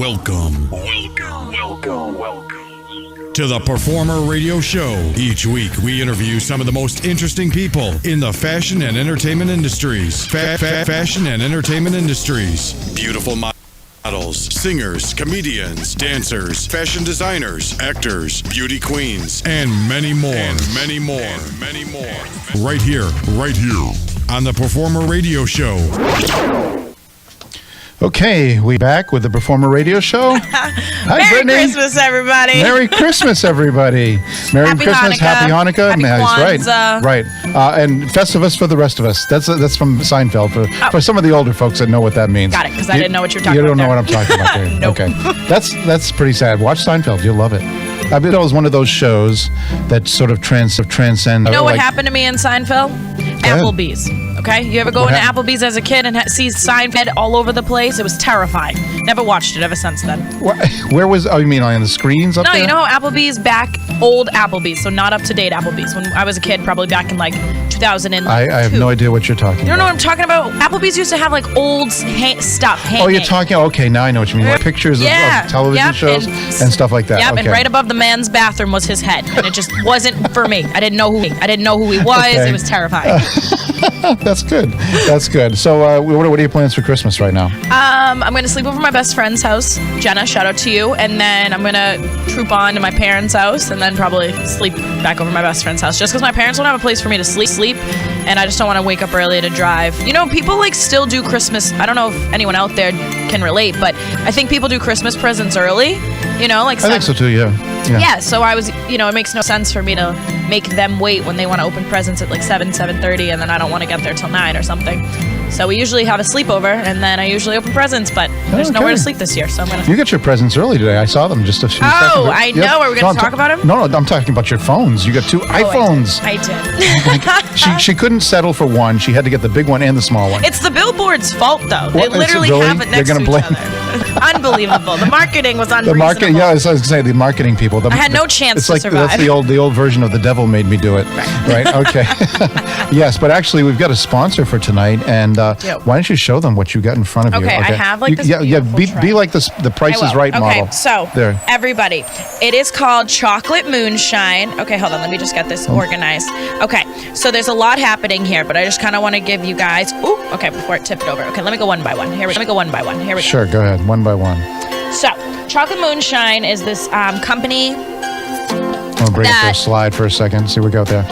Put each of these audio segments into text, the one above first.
Welcome to the Performer Radio Show. Each week, we interview some of the most interesting people in the fashion and entertainment industries. Fashion and entertainment industries. Beautiful models, singers, comedians, dancers, fashion designers, actors, beauty queens, and many more. Right here on the Performer Radio Show. Okay, we back with the Performer Radio Show. Hi, Merry Brittany. Christmas, everybody. Merry Christmas, everybody. Merry Christmas, Happy Hanukkah. Happy Kwanzaa. Right. And Festivus for the rest of us. That's from Seinfeld for some of the older folks that know what that means. Got it, because I didn't know what you're talking You about. don't know what I'm talking about there. Nope. Okay. That's pretty sad. Watch Seinfeld. You'll love it. I mean, it was one of those shows that sort of transcend. You know what happened to me in Seinfeld? Applebee's. Okay? You ever go into Applebee's as a kid and see Seinfeld all over the place? It was terrifying. Never watched it ever since then. Where was, you mean on the screens up there? No, you know how Applebee's old Applebe's, so not up to date Applebe's. When I was a kid, probably back in like 2002. I have no idea what you're talking about. You don't know what I'm talking about? Applebee's used to have like old stuff hanging. Oh, you're talking, okay, now I know what you mean. Like pictures of television shows and stuff like that. Yep, okay. And right above the man's bathroom was his head. And it just wasn't for me. I didn't know who he was. Okay. It was terrifying. That's good. So what are your plans for Christmas right now? I'm going to sleep over my best friend's house. Jenna, shout out to you. And then I'm going to troop on to my parents' house and then probably sleep back over my best friend's house. Just because my parents don't have a place for me to sleep. And I just don't want to wake up early to drive. You know, people like still do Christmas. I don't know if anyone out there can relate, but I think people do Christmas presents early. You know, like I think so too, yeah. Yeah, so I was, it makes no sense for me to make them wait when they want to open presents at like 7:30, and then I don't want to get there till 9 or something. So we usually have a sleepover, and then I usually open presents, but there's nowhere to sleep this year, so I'm going to... You got your presents early today. I saw them just a few seconds ago. Oh, I know. Are we going to talk about them? No, I'm talking about your phones. You got two iPhones. I did. She couldn't settle for one. She had to get the big one and the small one. It's the billboard's fault, though. Well, they literally have it next to each other. Unbelievable. The marketing was unreasonable. I was going to say the marketing people. I had no chance to survive. That's the old version of the devil made me do it. Right? Okay. Yes, but actually we've got a sponsor for tonight, and why don't you show them what you got in front of you? Okay, I have like this be like this, the Price is Right model. Okay, so everybody, it is called Chocolate Moonshine. Okay, hold on, let me just get this organized. Okay, so there's a lot happening here, but I just kind of want to give you guys. Before it tipped over. Okay, let me go one by one. Here we go. Sure, go ahead, one by one. So, Chocolate Moonshine is this company. I'm gonna bring up their slide for a second. See what we got there.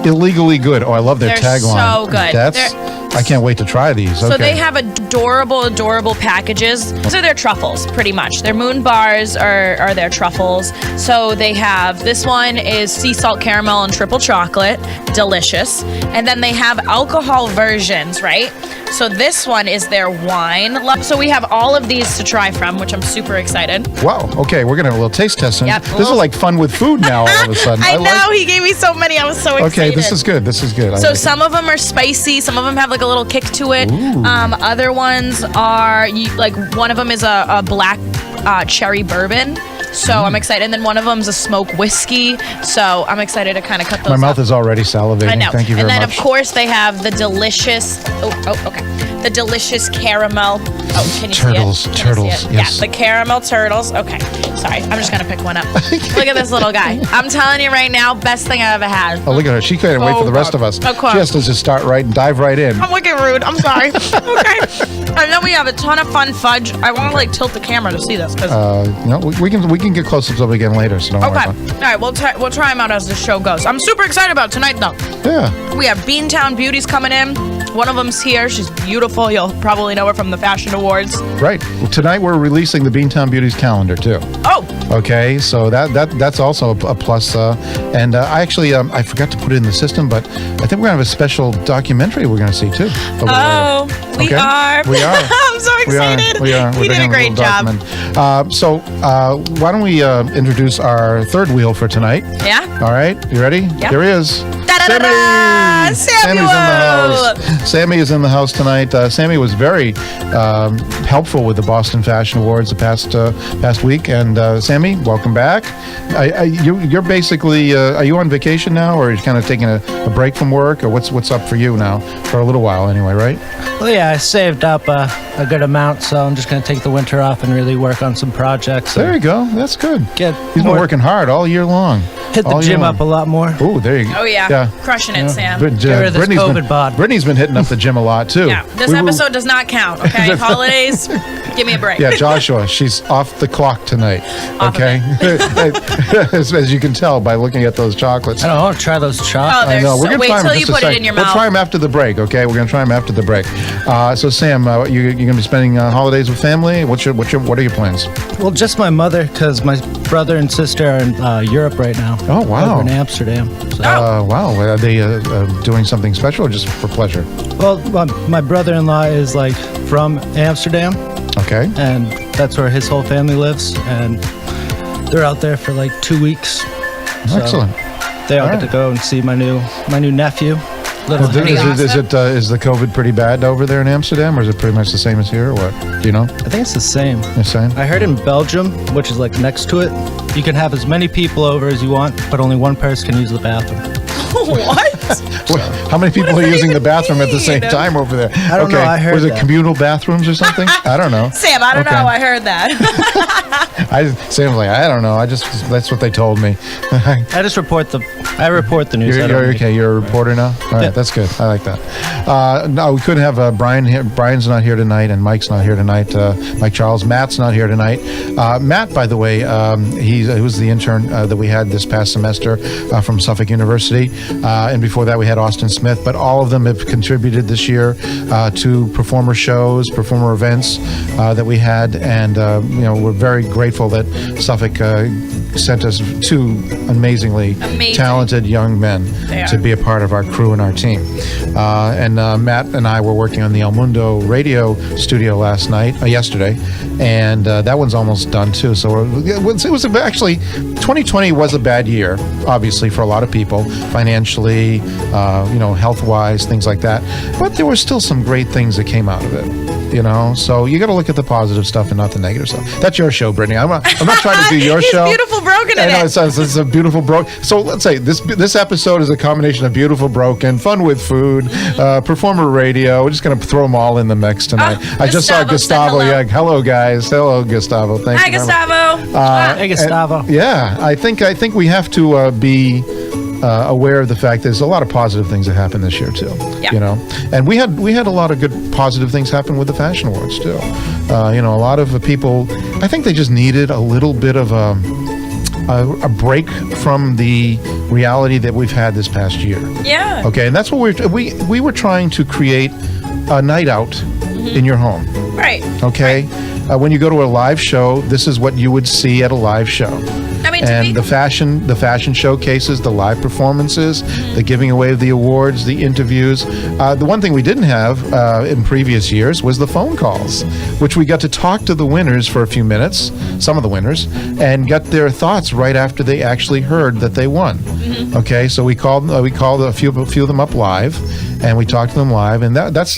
Illegally good. Oh, I love their tagline. They're so good. I can't wait to try these. So they have adorable packages. These are their truffles, pretty much. Their moon bars are their truffles. So they have, this one is sea salt caramel and triple chocolate. Delicious. And then they have alcohol versions, right? So this one is their wine. So we have all of these to try from, which I'm super excited. Wow. Okay, we're going to have a little taste testing. Yep, this is like fun with food now all of a sudden. I know. He gave me so many. I was so excited. Okay, this is good. So some of them are spicy. Some of them have like a little kick to it. Other ones are, like one of them is a black cherry bourbon. So I'm excited. And then one of them is a smoke whiskey. So I'm excited to kind of cut those My mouth is already salivating. I know. Thank you very much. And then, of course, they have the delicious... okay. The delicious caramel... Oh, can you turtles, see it? Turtles, yes. Yeah, the caramel turtles. Okay. Sorry, I'm just going to pick one up. Look at this little guy. I'm telling you right now, best thing I ever had. Oh, look at her. She can't wait for the rest of us. Of course. She has to just dive right in. I'm looking rude. I'm sorry. Okay. And then we have a ton of fun fudge. I want to like tilt the camera to see this. No, we can get close up again later, so don't worry about it. All right, we'll try them out as the show goes. I'm super excited about tonight, though. Yeah. We have Beantown Beauties coming in. One of them's here. She's beautiful. You'll probably know her from the Fashion Awards. Right. Well, tonight we're releasing the Beantown Beauties Calendar, too. Oh. Okay, so that's also a plus. And I actually, I forgot to put it in the system, but I think we're going to have a special documentary we're going to see, too. Oh, we are. We are. I'm so excited. We are. You did a great job. So why don't we introduce our third wheel for tonight? Yeah. All right. You ready? Yep. Here he is. Sammy! Sammy's in the house. Sammy is in the house tonight. Sammy was very helpful with the Boston Fashion Awards the past week. And Sammy, welcome back. You're basically, are you on vacation now, or are you kind of taking a break from work, or what's up for you now for a little while anyway, right? Well, yeah, I saved up a good amount, so I'm just going to take the winter off and really work on some projects. There you go. That's good. He's been more- working hard all year long. Hit the gym up a lot more. Oh, there you go. Oh, yeah. Crushing it, Sam. Get rid of this COVID bod. Brittany's been hitting up the gym a lot, too. Yeah, this episode does not count, okay? Holidays, give me a break. Yeah, Joshua, she's off the clock tonight, Off of okay? as you can tell by looking at those chocolates. I want to try those Oh, chocolates. I know. so, wait try them till in you just a put it sec. in your We'll mouth. try them after the break, okay? We're going to try them after the break. So, Sam, you're going to be spending holidays with family? What are your plans? Well, just my mother, because my brother and sister are in Europe right now. Oh, wow. Over in Amsterdam. So. Wow. Are they doing something special or just for pleasure? Well, my brother-in-law is like from Amsterdam, Okay. and that's where his whole family lives, and they're out there for like 2 weeks. So Excellent. They all All get right. to go and see my new nephew. Little Is Henry. the COVID pretty bad over there in Amsterdam, or is it pretty much the same as here, or what? Do you know? I think it's the same. The same? I heard in Belgium, which is like next to it, you can have as many people over as you want, but only one person can use the bathroom. What? How many people are that using the even bathroom at the same mean? time over there? I don't know, I heard Was it that. communal bathrooms or something? I don't know. Sam, I don't Okay. know. I heard that. Sam's like, I don't know. That's what they told me. I report the news. I You're don't okay. You're a reporter now. All right, Yeah. that's good. I like that. No, we couldn't have Brian here. Brian's not here tonight, and Mike's not here tonight. Mike Charles, Matt's not here tonight. Matt, by the way, he was the intern that we had this past semester from Suffolk University, and before that we had Austin Smith. But all of them have contributed this year to performer shows, performer events that we had, and we're very grateful that Suffolk sent us two amazing talented young men to be a part of our crew and our team. And Matt and I were working on the El Mundo radio studio yesterday, and that one's almost done too. So it was actually 2020 was a bad year, obviously for a lot of people, financially, health-wise, things like that. But there were still some great things that came out of it. So you got to look at the positive stuff and not the negative stuff. That's your show, Brittany. I'm not trying to do your show. He's beautiful broken in I know, it. it's a beautiful broken. So let's say this episode is a combination of beautiful broken, fun with food, performer radio. We're just going to throw them all in the mix tonight. I just saw Gustavo Gustavo. said hello. Yeah, hello guys. Hello Gustavo. Thank Hi, you. very much. Gustavo. Hey, Gustavo. Yeah, I think we have to be aware of the fact there's a lot of positive things that happened this year too. Yeah. And we had a lot of good positive things happen with the fashion awards too. A lot of people, I think they just needed a little bit of a break from the reality that we've had this past year. Yeah. Okay, and that's what we were trying to create a night out in your home. Right. Okay, when you go to a live show, this is what you would see at a live show. I mean, And the fashion showcases, the live performances, the giving away of the awards, the interviews. The one thing we didn't have in previous years was the phone calls, which we got to talk to the winners for a few minutes, some of the winners, and get their thoughts right after they actually heard that they won. Okay, so we called a few of them up live, and we talked to them live, and that's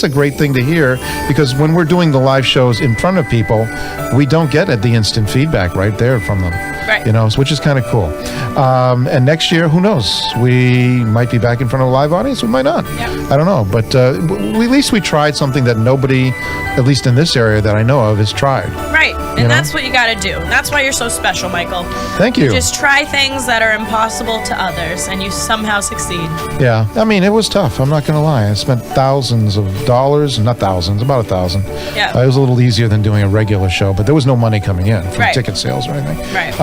a great thing to hear, because when we're doing the live shows in front of people, we don't get the instant feedback right there from them. Right. Which is kind of cool. And next year, who knows? We might be back in front of a live audience. We might not. Yeah. I don't know. But at least we tried something that nobody, at least in this area that I know of, has tried. Right. And that's what you got to do. And that's why you're so special, Michael. Thank you. Just try things that are impossible to others, and you somehow succeed. Yeah. I mean, it was tough. I'm not going to lie. I spent thousands of dollars, not thousands, about $1,000. Yeah. It was a little easier than doing a regular show, but there was no money coming in from Right. ticket sales or anything. Right.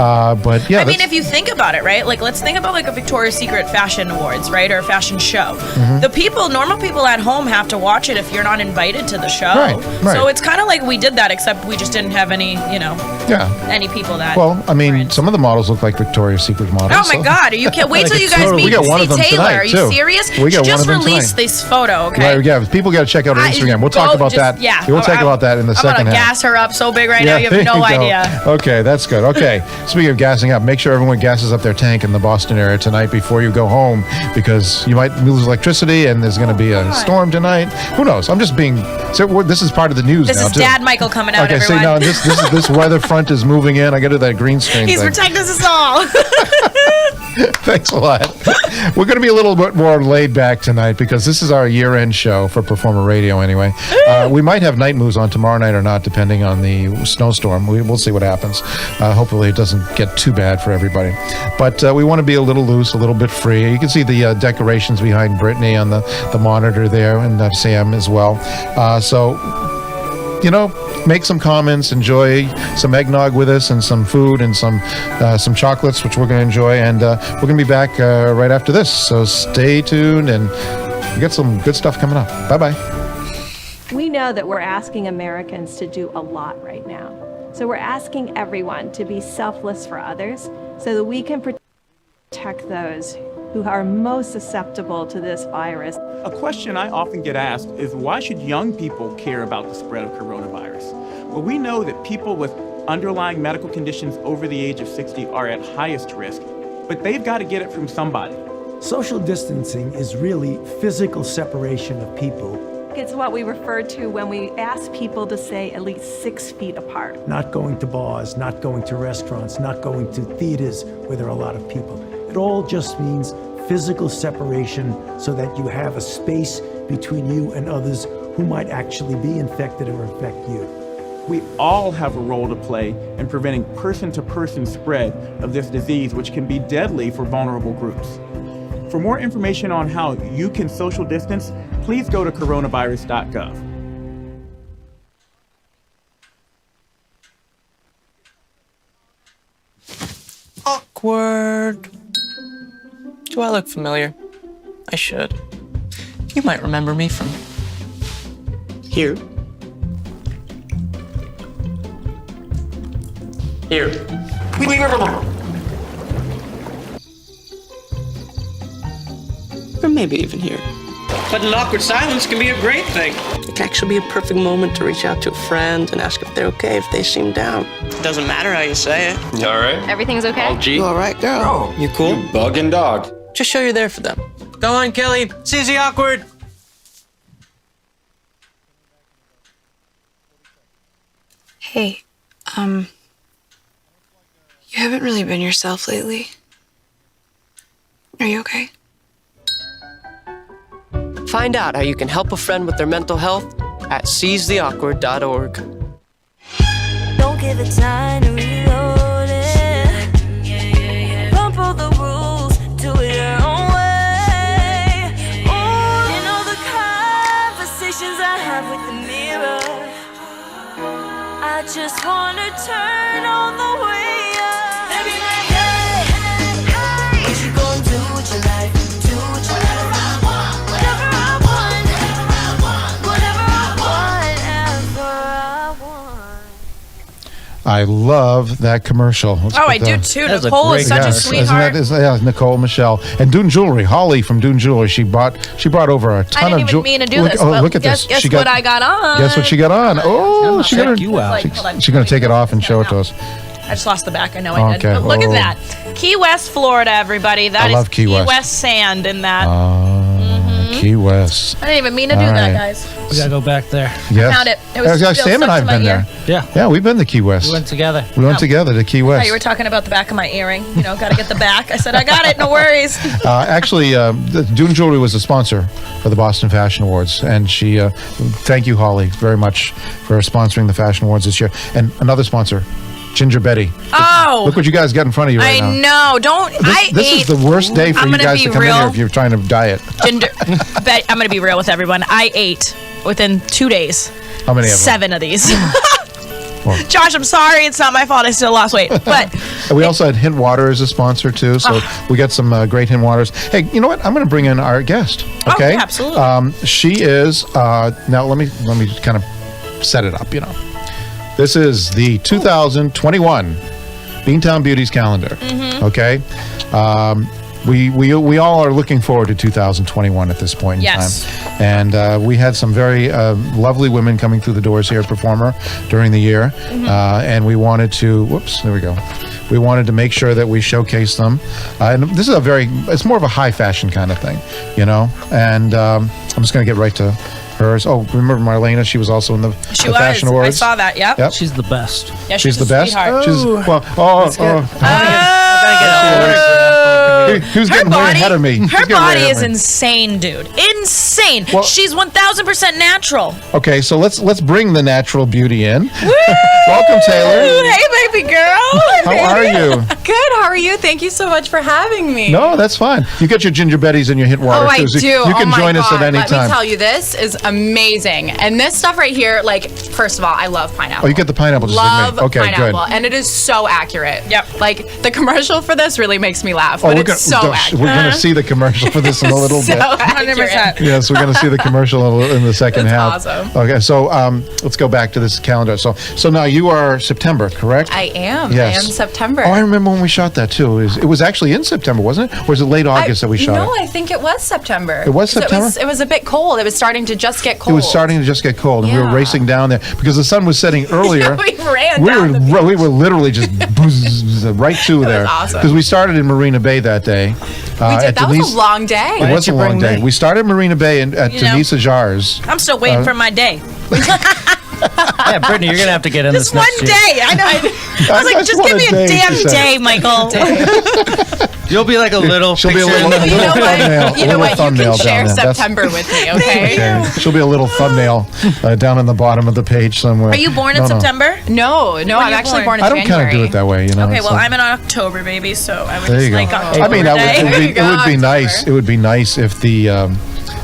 But yeah. I mean, if you think about it, right? Like, let's think about like a Victoria's Secret fashion awards, right? Or a fashion show. Mm-hmm. Normal people at home have to watch it if you're not invited to the show. Right. So it's kind of like we did that, except we just didn't have any, any people that. Well, I mean, weren't. some of the models look like Victoria's Secret models. Oh my God! Are you kidding? Wait till you guys totally. meet We got one of them Taylor. tonight, Are you too. serious? We got She one just of them released tonight. this photo. Okay. Right, yeah, people got to check out her Instagram. We'll talk about that. Yeah. We'll talk about that in the second I'm gonna half. gas her up so big right now. You there have no go. idea. Okay, that's good. Okay, speaking of gassing up, make sure everyone gasses up their tank in the Boston area tonight before you go home, because you might lose electricity and there's going to be a storm tonight. Who knows? I'm just being. So this is part of the news This now is too. Dad Michael coming out. Okay, everyone. see now this weather front is moving in. I got to do that green screen He's thing. protecting us all. Thanks a lot. We're going to be a little bit more laid back tonight because this is our year-end show for Performer Radio anyway. We might have night moves on tomorrow night or not, depending on the snowstorm. We'll see what happens. Hopefully it doesn't get too bad for everybody. But we want to be a little loose, a little bit free. You can see the decorations behind Brittany on the monitor there, and Sam as well. Make some comments, enjoy some eggnog with us, and some food and some chocolates, which we're going to enjoy. And we're going to be back right after this. So stay tuned, and we got some good stuff coming up. Bye-bye. We know that we're asking Americans to do a lot right now. So we're asking everyone to be selfless for others so that we can protect those who are most susceptible to this virus. A question I often get asked is, why should young people care about the spread of coronavirus? Well, we know that people with underlying medical conditions over the age of 60 are at highest risk, but they've got to get it from somebody. Social distancing is really physical separation of people. It's what we refer to when we ask people to stay at least 6 feet apart. Not going to bars, not going to restaurants, not going to theaters where there are a lot of people. It all just means physical separation so that you have a space between you and others who might actually be infected or infect you. We all have a role to play in preventing person-to-person spread of this disease, which can be deadly for vulnerable groups. For more information on how you can social distance, please go to coronavirus.gov. Awkward. Do I look familiar? I should. You might remember me from here. Here. Or maybe even here. But an awkward silence can be a great thing. It can actually be a perfect moment to reach out to a friend and ask if they're okay if they seem down. It doesn't matter how you say it. You all right? Everything's okay? All G? You all right, girl? Oh, you cool? You bugging dog. Just show you're there for them. Go on, Kelly. Susie Awkward. Hey, you haven't really been yourself lately. Are you okay? Find out how you can help a friend with their mental health at seizetheawkward.org. Don't give it time to reload it. Bump all the rules, do it your own way. Oh, you know the conversations I have with the mirror. I just wanna turn all the way up. They be like, hey, what you gonna do with your life? Do with your life. Whatever I want, whatever I want. I love that commercial. I do too. Nicole is such a sweetheart. Nicole, Michelle, and Dune Jewelry. Holly from Dune Jewelry. She brought over a ton of jewelry. I didn't even mean to do this. Look at this. Guess what I got on? Guess what she got on? Oh, she's gonna take it off and show it to us. I just lost the back. I know I did. But look at that. Key West, Florida, everybody. That is Key West sand in that. Key West. I didn't even mean to do that, guys. We gotta go back there. Yes. Found it. It was still Sam and I have been there. Yeah, we've been to Key West. We went together. We went together to Key West. You were talking about the back of my earring. Got to get the back. I said, I got it. No worries. Actually, Dune Jewelry was a sponsor for the Boston Fashion Awards, and she. Thank you, Holly, very much for sponsoring the Fashion Awards this year. And another sponsor, Ginger Betty. Oh! Look what you guys got in front of you right now. I know. Don't. This is the worst day for you guys to come in here if you're trying to diet. I'm going to be real with everyone. I ate within 2 days. How many of them? 7 of these. Josh, I'm sorry. It's not my fault. I still lost weight. But we also had Hint Water as a sponsor too, so we got some great Hint Waters. Hey, you know what? I'm going to bring in our guest. Okay. Oh, yeah, absolutely. She is now. Let me kind of set it up. This is the 2021 Beantown Beauties Calendar. Okay. We all are looking forward to 2021 at this point in time. And we had some very lovely women coming through the doors here at Performer during the year. And we wanted to, we wanted to make sure that we showcase them. And this is it's more of a high fashion kind of thing, and I'm just going to get right to hers. Oh, remember Marlena? She was also in the Fashion Awards. I saw that. Yep. She's the best. Yeah, she's the best. Sweetheart. She's Who's getting way ahead of me? Her body is insane, dude. Insane. Well, she's 1000% natural. Okay, so let's bring the natural beauty in. Welcome, Taylor. Hey, baby girl. How are you? Good. How are you? Thank you so much for having me. No, that's fine. You get your ginger betties and your hit water. Oh, I too. do. You can join us at any Let time. me tell you, this is amazing. And this stuff right here, like, first of all, I love pineapple. Oh, you get the pineapple just love like me. Okay, pineapple, good. and it is so accurate. Yep. Like, the commercial for this really makes me laugh, Oh, but it's so accurate. we're going to see the commercial for this in a little so bit. 100%. Yes, we're going to see the commercial in the second half. Awesome. Okay, so let's go back to this calendar. So now you are September, correct? I am. Yes. I am September. Oh, I remember when we shot that too. It was actually in September, wasn't it? Or was it late August that we shot No, it? I think it was September. It was September? It was a bit cold. It was starting to just get cold. It was starting to just get cold, and we were Yeah. racing down there because the sun was setting earlier. we ran down the we were literally just right to there awesome. because we started in Marina Bay that day. We did. That was a long day. It was a long day. We started Marina Bay at You know, Denise Ajar's. I'm still waiting for my day. Yeah, Brittany, you're gonna have to get in Just this one next year. day. I know. I was like, just give me a damn day, Michael. You'll be like a little. She'll be a picture little, in the- little thumbnail. You know what? You thumbnail can share down there. September with me, okay? Okay. She'll be a little thumbnail down in the bottom of the page somewhere. Are you born in No, no. September? No, When I'm you actually born? born in I don't January. kind of do it that way, you know. Okay, it's well, like- I'm an October baby, so I would There just you go. like October I mean, day. it would be nice. It would be nice if the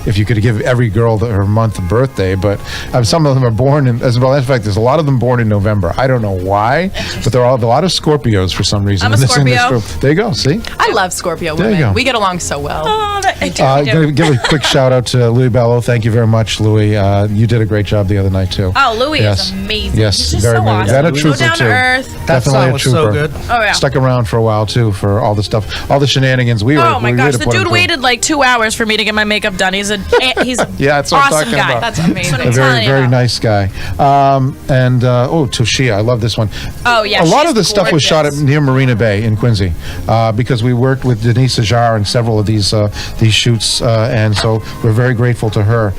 if you could give every girl her month of birthday, but some of them are born in. As well, in fact, there's a lot of them born in November. I don't know why, but there are a lot of Scorpios for some reason. I'm a in this Scorpio. group. There you go. See. I love Scorpio There you women. go. We get along so well. Oh, I do. Gonna give a quick shout out to Louis Bello. Thank you very much, Louis. You did a great job the other night too. Oh, Louis Yes. is amazing. Yes, He's just very so much. awesome. And a Go trooper down too. to earth. That Definitely song a was trooper. so good. Oh, yeah. Stuck around for a while too for all the stuff, all the shenanigans. We were. Oh my we gosh, were to the put him dude through. waited like 2 hours for me to get my makeup done. He's a Yeah, that's what I'm awesome talking guy. about. That's amazing. That's what A I'm very, telling you very about. nice guy. Toshia, I love this one. Oh, yeah, A lot she's of the stuff was shot at gorgeous. near Marina Bay in Quincy because we worked with Denise Ajar in several of these shoots, and so we're very grateful to her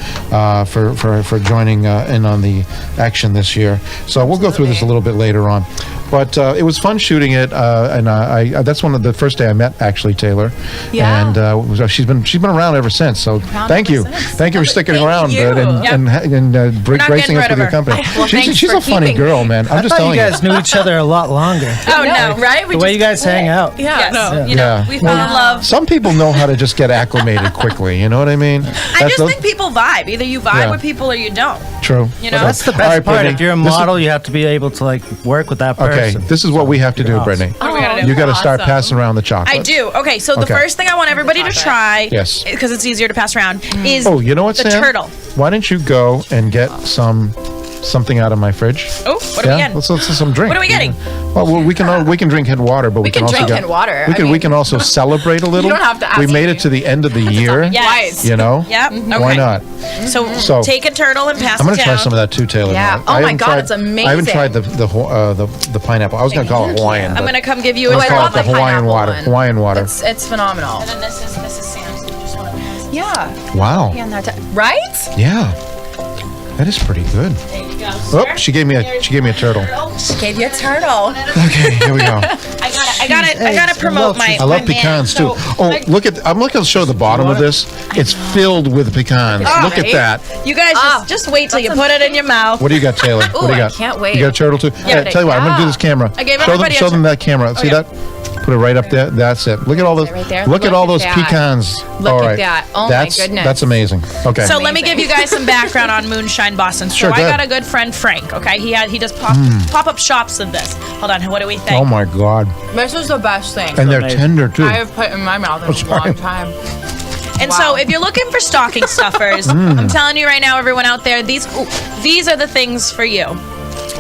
for joining in on the action this year. So we'll go through this a little bit later on. But it was fun shooting it, and I that's one of the first day I met actually Taylor, Yeah. and she's been around ever since. So thank you, thank you for sticking around you. and not gracing getting us rid with of your her. company. Well, she's thanks she's for a funny keeping girl, man. I'm I just thought telling you guys knew each other a lot longer. Oh no, right? The way you guys hang out. Yeah, Yes. no. You know, Yeah. we fell in love. Some people know how to just get acclimated quickly. You know what I mean? I just think people vibe. Either you vibe Yeah. with people or you don't. True. You know? That's the All best right, part. Brittany, If you're a this is- model, you have to be able to like work with that Okay, person. this is what we have to do, Brittany. What do we gotta do? You got to start Awesome. passing around the chocolate. I do. Okay, so the Okay. first thing I want everybody to try, Yes. because it's easier to pass around, is Oh, you know what, the Sam? turtle. Why don't you go and get something out of my fridge? Oh, what are we getting? Let's some drink. What are we getting? Well, we can drink head water, but we can also drink get, Head water. We I can mean- we can also celebrate a little. don't have to ask We made me. it to the end of the year. Yes. You know. Yep. Okay. Why not? So take a turtle and pass I'm it gonna down. try some of that too, Taylor. Yeah. now. Oh I my haven't God, tried- it's I haven't amazing. tried the pineapple. I was gonna call it Hawaiian. I'm but gonna come give you a I'm I gonna call love it the the Hawaiian pineapple water. one. Hawaiian water. It's phenomenal. And then this is Sam's. You just want to pass. Yeah. Wow. Hand that right? Yeah. That is pretty good. There you go. Oh, she gave me a turtle. She gave you a turtle. Okay, here we go. I gotta promote my. I love my man. pecans too. So, Oh, like, I'm looking to show the bottom of this. It's filled with pecans. Oh, Look at right? that. you guys just wait till you put it in your mouth. What do you got, Taylor? What do you I got? can't wait. You got a turtle too? Yeah, Tell you what, I'm gonna do this camera. I gave show them, everybody a show them tur- that camera. See yeah. that? Put it right up there. That's it. Look at all those. Right there. Look at all those that. pecans. Look all at right. that. Oh, my that's, goodness. That's amazing. Okay. So let me give you guys some background on Moonshine Boston. So Sure, I go got ahead. a good friend Frank. Okay, he does pop-up shops of this. Hold on, what do we think? Oh my God. This is the best thing. And they're amazing. tender too. I have put in my mouth in a long time. And Wow. so if you're looking for stocking stuffers, I'm telling you right now, everyone out there, these are the things for you.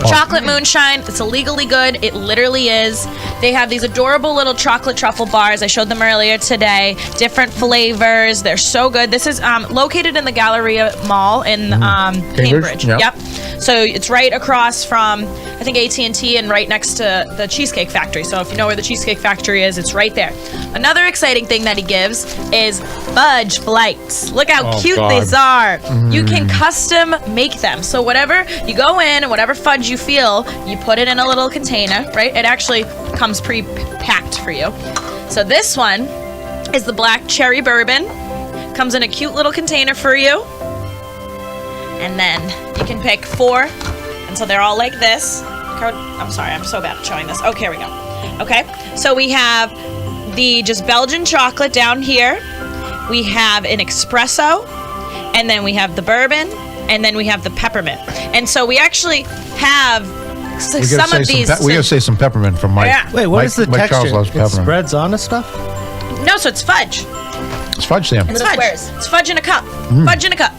Chocolate moonshine, it's illegally good. It literally is. They have these adorable little chocolate truffle bars. I showed them earlier today. Different flavors. They're so good. This is located in the Galleria Mall in Cambridge. Yep. Yep. So it's right across from, I think, AT&T and right next to the Cheesecake Factory. So if you know where the Cheesecake Factory is, it's right there. Another exciting thing that he gives is fudge flights. Look how cute these are. You can custom make them. So whatever you go in and whatever fudge you feel, you put it in a little container, right? It actually comes pre-packed for you. So this one is the black cherry bourbon. Comes in a cute little container for you. And then you can pick 4. And so they're all like this. I'm sorry, I'm so bad at showing this. Okay, here we go. Okay, so we have the just Belgian chocolate down here. We have an espresso. And then we have the bourbon. And then we have the peppermint. And so we actually have some of these. We gotta say some peppermint from Mike. Yeah. Wait, what is the Mike texture? Charles loves It peppermint. spreads on the stuff? No, so it's fudge. It's fudge, Sam. It's fudge. It's fudge in a cup. Fudge in a cup.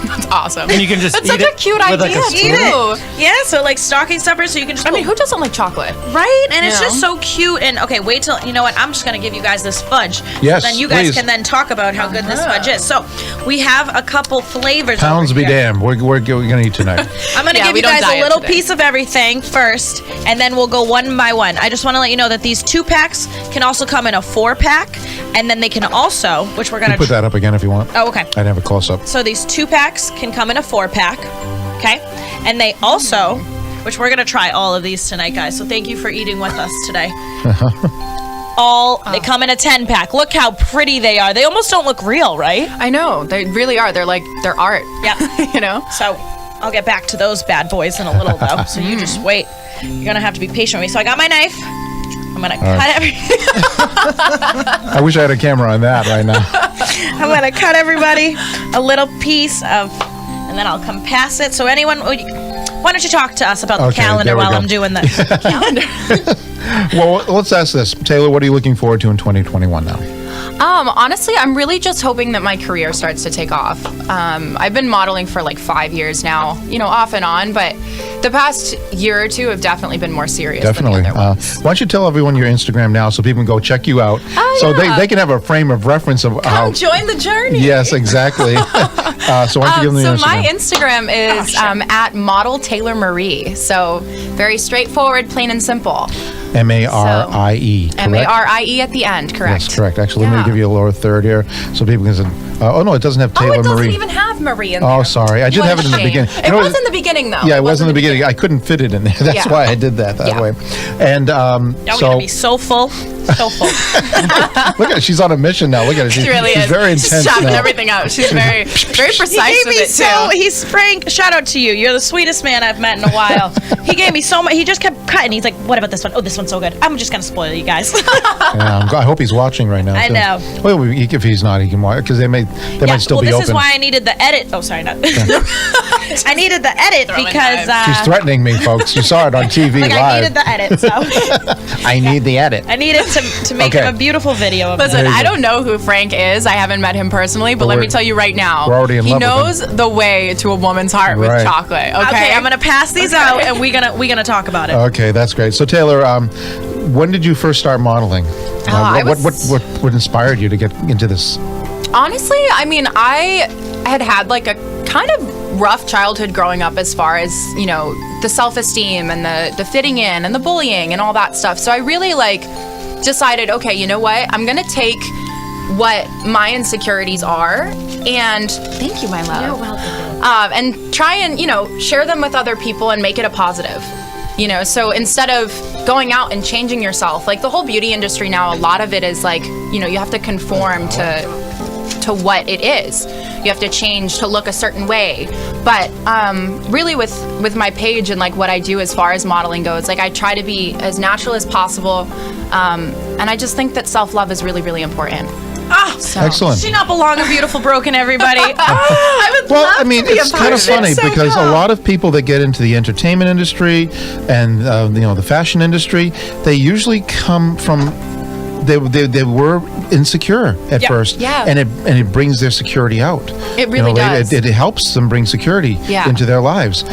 That's awesome. And you can just That's eat such it a cute with, like, idea, a spoon? Eat it. Yeah, so like stocking stuffers, so you can just. I mean, who doesn't like chocolate? Right? And it's You just know? so cute. And okay, wait till, you know what? I'm just going to give you guys this fudge. Yes, Then you guys please. can then talk about how good this fudge is. So we have a couple flavors. Pounds over be here. damned. We're gonna eat tonight. I'm going to Yeah, give we you don't guys a diet little today. piece of everything first, and then we'll go one by one. I just want to let you know that these 2-packs can also come in a 4-pack, and then they can also, which we're going You to put that up again if you want. Oh, okay. I'd have a close up. So these 2-packs can come in a 4-pack, okay? And they also, which we're gonna try all of these tonight, guys. So thank you for eating with us today. They come in a 10-pack. Look how pretty they are. They almost don't look real, right? I know. They really are. They're like, they're art. Yeah. You know? So I'll get back to those bad boys in a little though. So you just wait. You're gonna have to be patient with me. So I got my knife. I'm gonna cut everything. I wish I had a camera on that right now. I'm gonna cut everybody a little piece of, and then I'll come pass it. So anyone, why don't you talk to us about the Okay, calendar there we while go. I'm doing this? Calendar. Well, let's ask this. Taylor, what are you looking forward to in 2021 now? Honestly, I'm really just hoping that my career starts to take off. I've been modeling for like 5 years now, you know, off and on, but the past year or two have definitely been more serious Definitely. than the other ones. Why don't you tell everyone your Instagram now so people can go check you out, so they can have a frame of reference of how. Come join the journey. Yes, exactly. So why don't you give them your So my Instagram? Instagram is at model Taylor Marie. So very straightforward, plain and simple. MARIE. correct? MARIE at the end, correct? Yes, correct. Actually, let me Yeah. give you a lower third here so people can say, oh, no, it doesn't have Taylor Oh, it doesn't Marie. even have Marie in there. Oh, sorry. I did What have a it in the shame. beginning. It was in the beginning, though. Yeah, it was in the beginning. I couldn't fit it in there. That's Yeah. why I did that Yeah. way. And Y'all so, gonna be so full. So full. look at her. She's on a mission now. Look at her. She really she's is. very She's intense chopping now. everything out. She's very precise with it, too. He's Frank. Shout out to you. You're the sweetest man I've met in a while. He gave me so much. He just kept cutting. He's like, "What about this one? Oh, this one's so good. I'm just gonna spoil you guys." Yeah, I hope he's watching right now. I too. know. Well, if he's not, he can watch because they might still well, be this open. is why I needed the edit. Oh, sorry, not. I needed the edit because She's threatening me, folks. You saw it on TV like live. I needed the edit. So I need the edit. I needed to make Okay. him a beautiful video of Listen, it. I don't know who Frank is. I haven't met him personally, but But let me we're- tell you right now, we're already in he love with knows the way to a woman's heart Right. with chocolate. Okay, Okay, I'm gonna pass these out, and we're gonna talk about it. Okay, that's great. So Taylor, when did you first start modeling? I What inspired you to get into this? Honestly, I mean, I had like a kind of rough childhood growing up as far as, you know, the self-esteem and the fitting in and the bullying and all that stuff. So I really like decided, okay, you know what? I'm going to take what my insecurities are and thank you, my love. You're welcome. And try and, you know, share them with other people and make it a positive. You know, so instead of going out and changing yourself, like the whole beauty industry now, a lot of it is like, you know, you have to conform to what it is. You have to change to look a certain way. But really with my page and like what I do as far as modeling goes, like I try to be as natural as possible. And I just think that self-love is really, really important. Excellent. Does she not belong in Beautiful Broken, everybody? I would Well, love I mean, to be it's a part kind of of it. funny So because cool. a lot of people that get into the entertainment industry and you know the fashion industry, they usually come from they were insecure at first, Yeah. and it brings their security out. It really does. It helps them bring security Yeah. into their lives,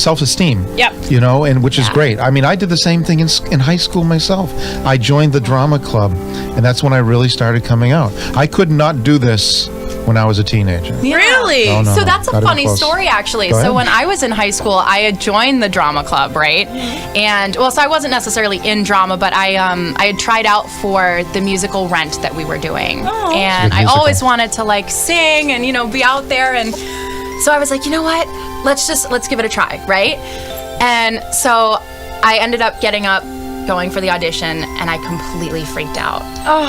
self-esteem. Yep. You know, and which is great. I mean, I did the same thing in high school myself. I joined the drama club, and that's when I really started coming out. I could not do this when I was a teenager. Really? No, no, So no, that's a not even funny close. story, actually. Go ahead. So when I was in high school, I had joined the drama club, right? And well, so I wasn't necessarily in drama, but I had tried out for the musical Rent that we were doing, and Good I musical. always wanted to like sing and be out there, and so I was like, you know what? Let's give it a try, right? And so I ended up getting up going for the audition, and I completely freaked out.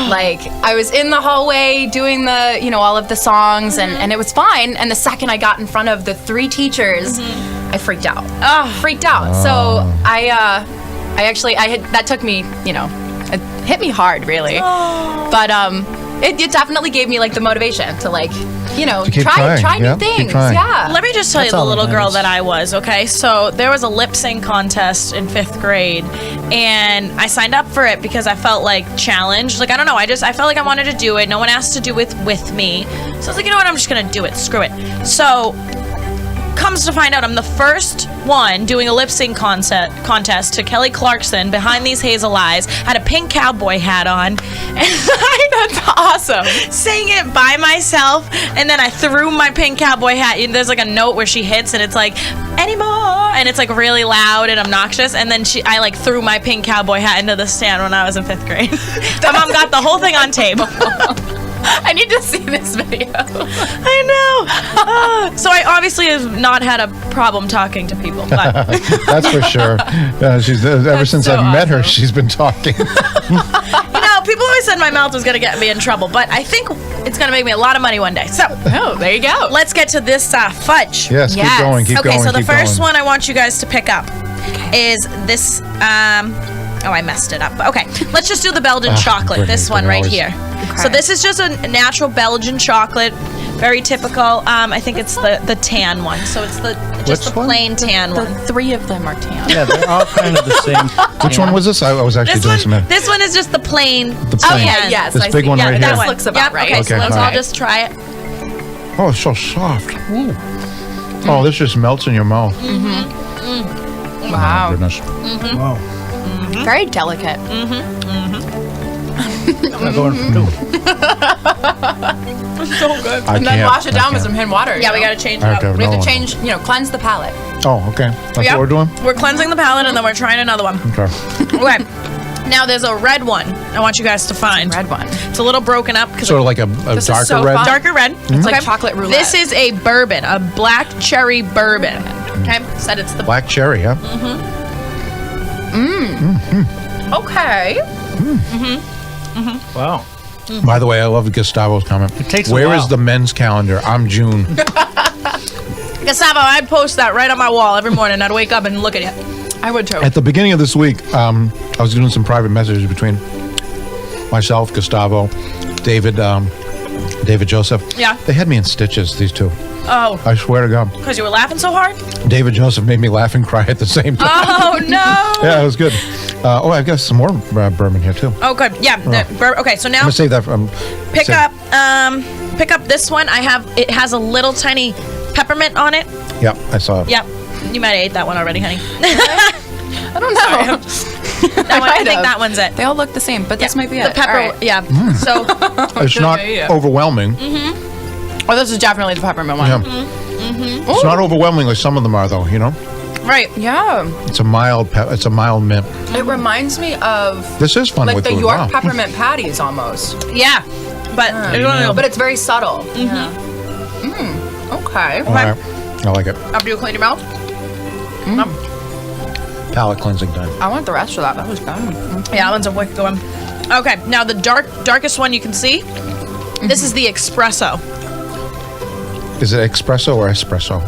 Like, I was in the hallway doing the, all of the songs, and it was fine. And the second I got in front of the 3 teachers, I freaked out. Freaked out. So that took me, it hit me hard, really. But it definitely gave me like the motivation to try new things. Yeah. Let me just tell you the little girl that I was, okay? So there was a lip sync contest in 5th grade, and I signed up for it because I felt like challenged. Like, I don't know, I felt like I wanted to do it. No one asked to do it with me. So I was like, you know what, I'm just gonna do it. Screw it. So comes to find out I'm the first one doing a lip sync contest to Kelly Clarkson, Behind These Hazel Eyes. Had a pink cowboy hat on, and that's awesome. Sang it by myself, and then I threw my pink cowboy hat. There's like a note where she hits, and it's like, anymore, and it's like really loud and obnoxious, and then I like threw my pink cowboy hat into the stand when I was in 5th grade. My mom got the whole thing on tape. I need to see this video. I know. So I obviously have not had a problem talking to people, but that's for sure. She's ever since I've met her, she's been talking. People always said my mouth was going to get me in trouble, but I think it's going to make me a lot of money one day. So, there you go. Let's get to this fudge. Yes, keep going. Okay, so the first one I want you guys to pick up is this. I messed it up. Okay, let's just do the Belgian chocolate. Brittany, this one right here. Okay. So this is just a natural Belgian chocolate, very typical. I think it's the tan one. So it's the plain tan one. The 3 of them are tan. Yeah, they're all kind of the same. Which one was this? I was actually doing some. This one is just the plain. The plain. Oh yeah, yes. This big one right that here. one looks about right. Okay, so let's all just try it. Oh, it's so soft. Ooh. Oh, this just melts in your mouth. Wow. Oh, goodness. Wow. Very delicate. I'm going for 2. It's so good. And then wash it down with some hand water. Yeah, we got to change it up. We have to change, cleanse the palate. Oh, okay. That's what we're doing? We're cleansing the palate, and then we're trying another one. Okay. Okay. Now there's a red one I want you guys to find. Red one. It's a little broken up. Sort of like a darker so red? fun. Darker red. It's like chocolate roulette. This is a bourbon, a black cherry bourbon. Okay, said it's the Black cherry, huh? Okay. Wow. By the way, I love Gustavo's comment. It takes a Where while. is the men's calendar? I'm June. Gustavo, I'd post that right on my wall every morning. I'd wake up and look at it. I would too. At the beginning of this week, I was doing some private messages between myself, Gustavo, David Joseph. Yeah. They had me in stitches, these two. Oh. I swear to God. Because you were laughing so hard? David Joseph made me laugh and cry at the same time. Oh, no. Yeah, it was good. I've got some more bourbon here, too. Oh, good. Yeah. Okay, so now I'm going to save that. pick up this one. It has a little tiny peppermint on it. Yep, I saw it. Yep. You might have ate that one already, honey. I don't know. I think that one's it. They all look the same, but this might be the it. pepper. All right. Yeah. So. It's not overwhelming. Oh, this is definitely the peppermint one. Yeah. It's not overwhelming like some of them are, though, Right. Yeah. It's a mild mint. It reminds me of This is fun like with the food. York Wow. peppermint patties almost. Yeah. But But it's very subtle. Yeah. Okay. All right. I like it. After you clean your mouth. Palate cleansing time. I want the rest of that. That was good. Yeah, that one's a wicked one. Okay, now the darkest one you can see. This is the espresso. Is it espresso or espresso?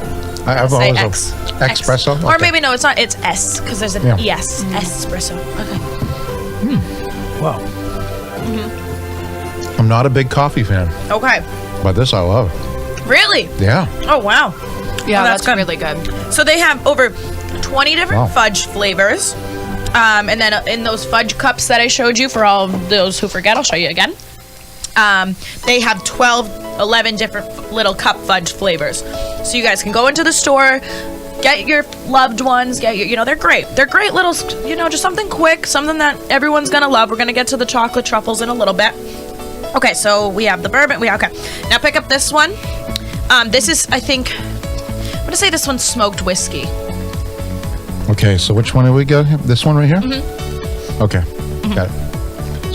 I've Say always X. Espresso? Or Okay. maybe no, it's not. It's S because there's an Yeah. ES. Espresso. Okay. Wow. I'm not a big coffee fan, Okay. but this I love. Really? Yeah. Oh wow. Yeah, Oh, that's good. really good. So they have over 20 different Wow. fudge flavors. And then in those fudge cups that I showed you, for all of those who forget, I'll show you again. They have 11 different little cup fudge flavors. So you guys can go into the store, get your loved ones, get your, they're great. They're great little, just something quick, something that everyone's gonna love. We're gonna get to the chocolate truffles in a little bit. Okay, so we have the bourbon. Okay, now pick up this one. This is, I think, I'm gonna say this one's smoked whiskey. Okay, so which one do we got? This one right here? Okay, got it.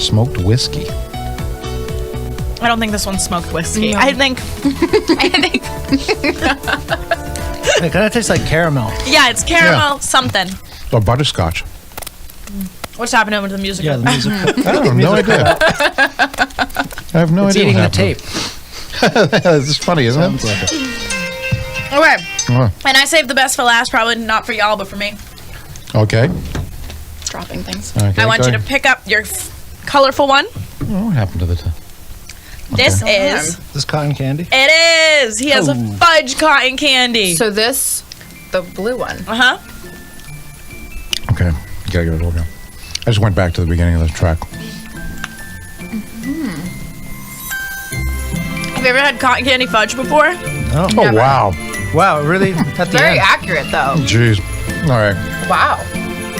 Smoked whiskey. I don't think this one's smoked whiskey. No. I think. It kind of tastes like caramel. Yeah, it's caramel something. Or butterscotch. What's happening with the music? Yeah, the music. I don't have no idea. I have no It's idea. eating the tape. This is funny, isn't it? Like it. Okay. Oh, And I saved the best for last, probably not for y'all, but for me. okay. Dropping things. Okay, I want go you to ahead. pick up your colorful one. Oh, what happened to the This is. This cotton candy? It is. He has a fudge cotton candy. So this, the blue one. Uh huh. Okay. Gotta get it over. I just went back to the beginning of the track. Have you ever had cotton candy fudge before? Oh, Oh, wow. wow, really? At the Very end. accurate though. Jeez. All right. Wow.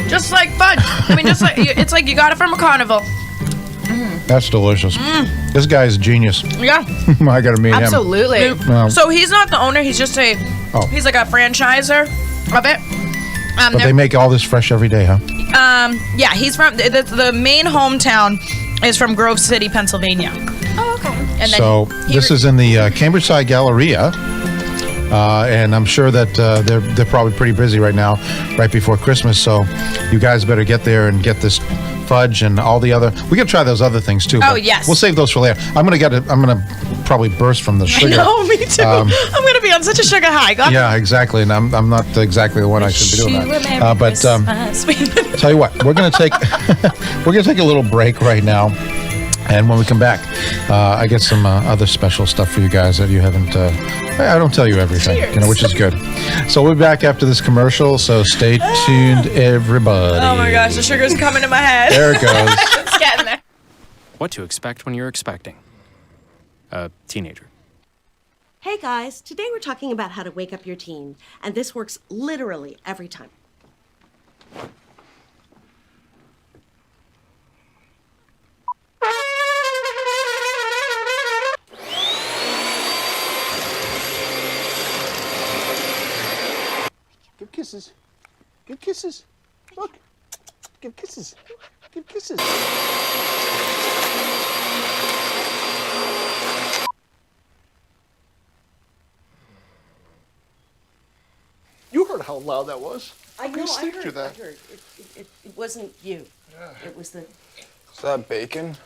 Just like fudge. I mean, just like it's like you got it from a carnival. That's delicious. This guy's a genius. Yeah. I gotta meet him. Absolutely. So he's not the owner. He's just a. Oh. He's like a franchiser of it. But they make all this fresh every day, huh? Yeah, he's from the main hometown is from Grove City, Pennsylvania. Oh, okay. And So this is in the Cambridge Side Galleria, and I'm sure that they're probably pretty busy right now, right before Christmas. So you guys better get there and get this fudge and all the other. We gotta try those other things too. Oh, but yes. We'll save those for later. I'm gonna probably burst from the sugar. No, me too. I'm gonna be on such a sugar high. God. Yeah, exactly, and I'm not exactly the one I should be doing that. But tell you what, we're gonna take a little break right now. And when we come back, I get some other special stuff for you guys that you haven't. I don't tell you everything, which is good. So we'll be back after this commercial. So stay tuned, everybody. Oh my gosh, the sugar's coming to my head. There it goes. It's getting there. What to expect when you're expecting a teenager. Hey guys, today we're talking about how to wake up your teen, and this works literally every time. Give kisses. Give kisses. Look. Give kisses. Give kisses. You heard how loud that was. I know, I sleep heard, through that. I heard. It wasn't you. It was the... Is that bacon?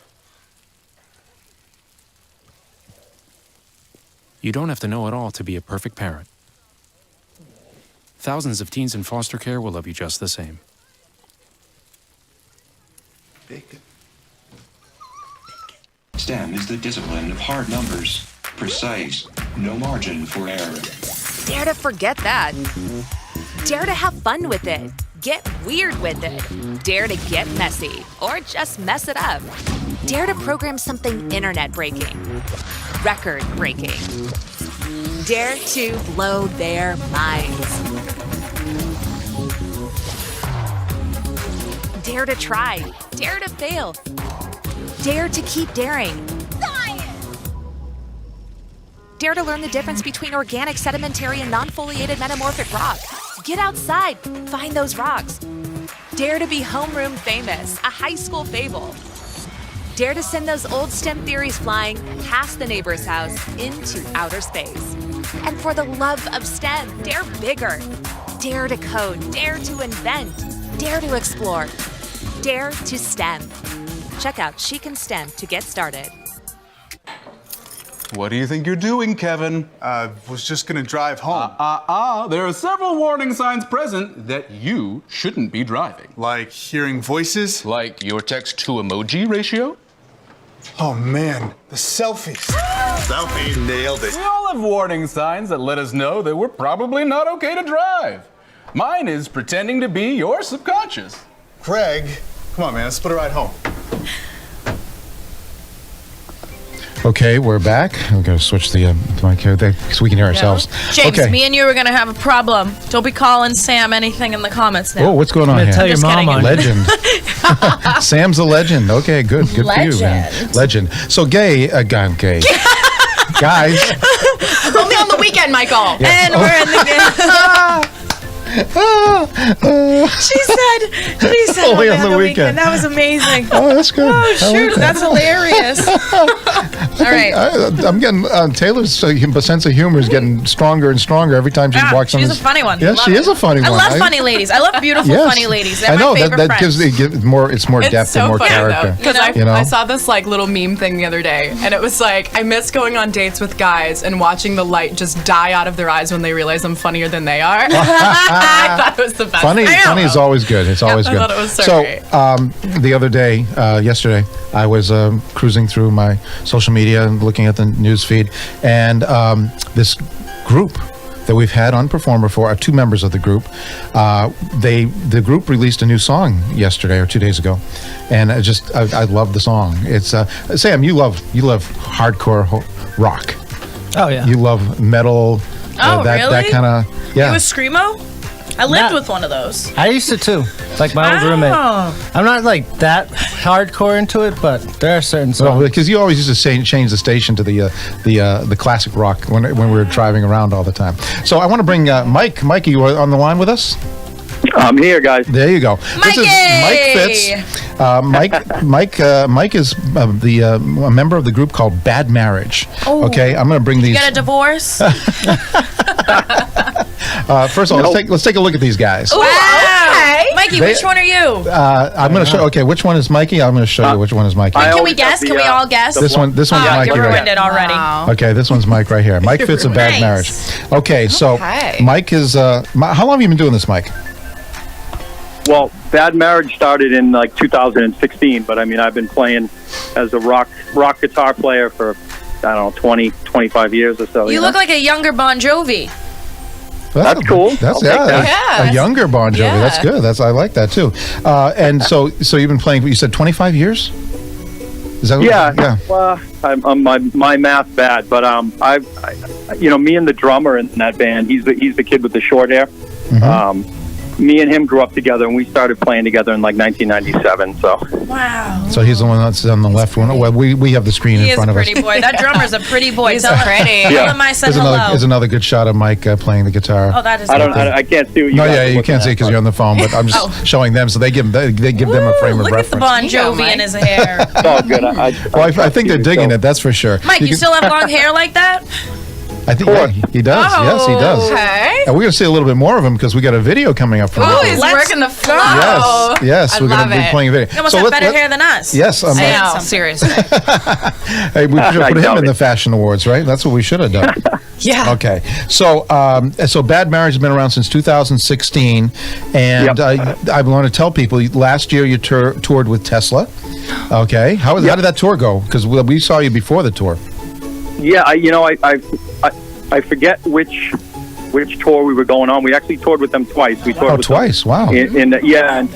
You don't have to know it all to be a perfect parent. Thousands of teens in foster care will love you just the same. Bacon. STEM is the discipline of hard numbers, precise, no margin for error. Dare to forget that. Dare to have fun with it. Get weird with it. Dare to get messy, or just mess it up. Dare to program something internet-breaking, record-breaking. Dare to blow their minds. Dare to try. Dare to fail. Dare to keep daring. Dare to learn the difference between organic, sedimentary, and non-foliated metamorphic rock. Get outside, find those rocks. Dare to be homeroom famous, a high school fable. Dare to send those old STEM theories flying past the neighbor's house into outer space. And for the love of STEM, dare bigger. Dare to code, dare to invent, dare to explore, dare to STEM. Check out She Can STEM to get started. What do you think you're doing, Kevin? Was just gonna drive home. There are several warning signs present that you shouldn't be driving. Like hearing voices? Like your text-to-emoji ratio? Oh man, the selfies. Selfie, nailed it. We all have warning signs that let us know that we're probably not okay to drive. Mine is pretending to be your subconscious. Craig, come on man, let's split a ride home. Okay, we're back. We're going to switch the mic here so we can hear ourselves. James, okay. me and you are gonna have a problem. Don't be calling Sam anything in the comments now. Oh, what's going on here? Tell your mom on Legend. Sam's a legend. Okay, good for you, man. Legend. So gay. Guys. Only on the weekend, Michael. Yes. And we're in the game. She said only on the weekend. That was amazing. Oh, that's good. Oh, shoot, that's hilarious. All right. I'm getting Taylor's sense of humor is getting stronger and stronger every time she walks on. She's a funny one. Yeah, she is a funny one. I love funny ladies. I love beautiful funny ladies. They're I know my favorite that friends. gives more. It's more depth and more character. Because you know? I saw this like little meme thing the other day, and it was like, I miss going on dates with guys and watching the light just die out of their eyes when they realize I'm funnier than they are. I thought it was the best. Funny is always good. It's always good. I thought it was so great. The other day, yesterday, I was cruising through my social media and looking at the news feed, and this group that we've had on Performer for two members of the group. The group released a new song yesterday or 2 days ago, and I love the song. It's Sam, you love hardcore rock. Oh yeah. You love metal. Really? That kind of You a screamo? I lived with one of those. I used to too, like my old roommate. I'm not like that hardcore into it, but there are certain songs. Well, because you always used to change the station to the classic rock when we were driving around all the time. So I want to bring Mike. Mike, are you on the line with us? I'm here, guys. There you go. This is Mike Fitz. Mike is a member of the group called Bad Marriage. Oh. Okay, I'm going to bring these. You got a divorce? First of all, let's take a look at these guys. Wow. Okay. Mikey, which one are you? I'm going to show. Okay, which one is Mikey? I'm going to show you which one is Mikey. Can we guess? Can we all guess? This one's Mikey. You right ruined it already. Wow. Okay, this one's Mike right here. Mike Fitz of Bad Marriage. Okay, so Mike is. How long have you been doing this, Mike? Well, Bad Marriage started in like 2016, but I mean, I've been playing as a rock guitar player for, I don't know, 20, 25 years or so. You look like a younger Bon Jovi. That's cool. That's a younger Bon Jovi. Yeah. That's good. I like that too. And so you've been playing. You said 25 years. Is that yeah? Well, I'm my math bad, but me and the drummer in that band. He's the kid with the short hair. Mm-hmm. Me and him grew up together, and we started playing together in like 1997. So. Wow. So he's the one that's on the left one. Well, we have the screen in front of us. He is a pretty boy. That drummer's a pretty boy. He's Tell him I said hello. There's another good shot of Mike playing the guitar. Oh, that is. I can't see what you. No, you can't see because you're on the phone. But I'm just showing them, so they give them a frame of reference. Look at the Bon Jovi in his hair. Oh, good. I think they're digging it. That's for sure. Mike, you still have long hair like that? I think he does. Oh, yes, he does. okay. And we're going to see a little bit more of him because we got a video coming up from him. Oh, he's working the flow. Yes, we're going to be playing a video. He almost has better hair than us. Yes, I know. Seriously. Hey, we should put him in the Fashion Awards, right? That's what we should have done. Yeah. Okay. So Bad Marriage has been around since 2016, and I want to tell people last year you toured with Tesla. Okay. How did that tour go? Because we saw you before the tour. Yeah, I forget which tour we were going on. We actually toured with them twice. We toured with twice. Them wow. In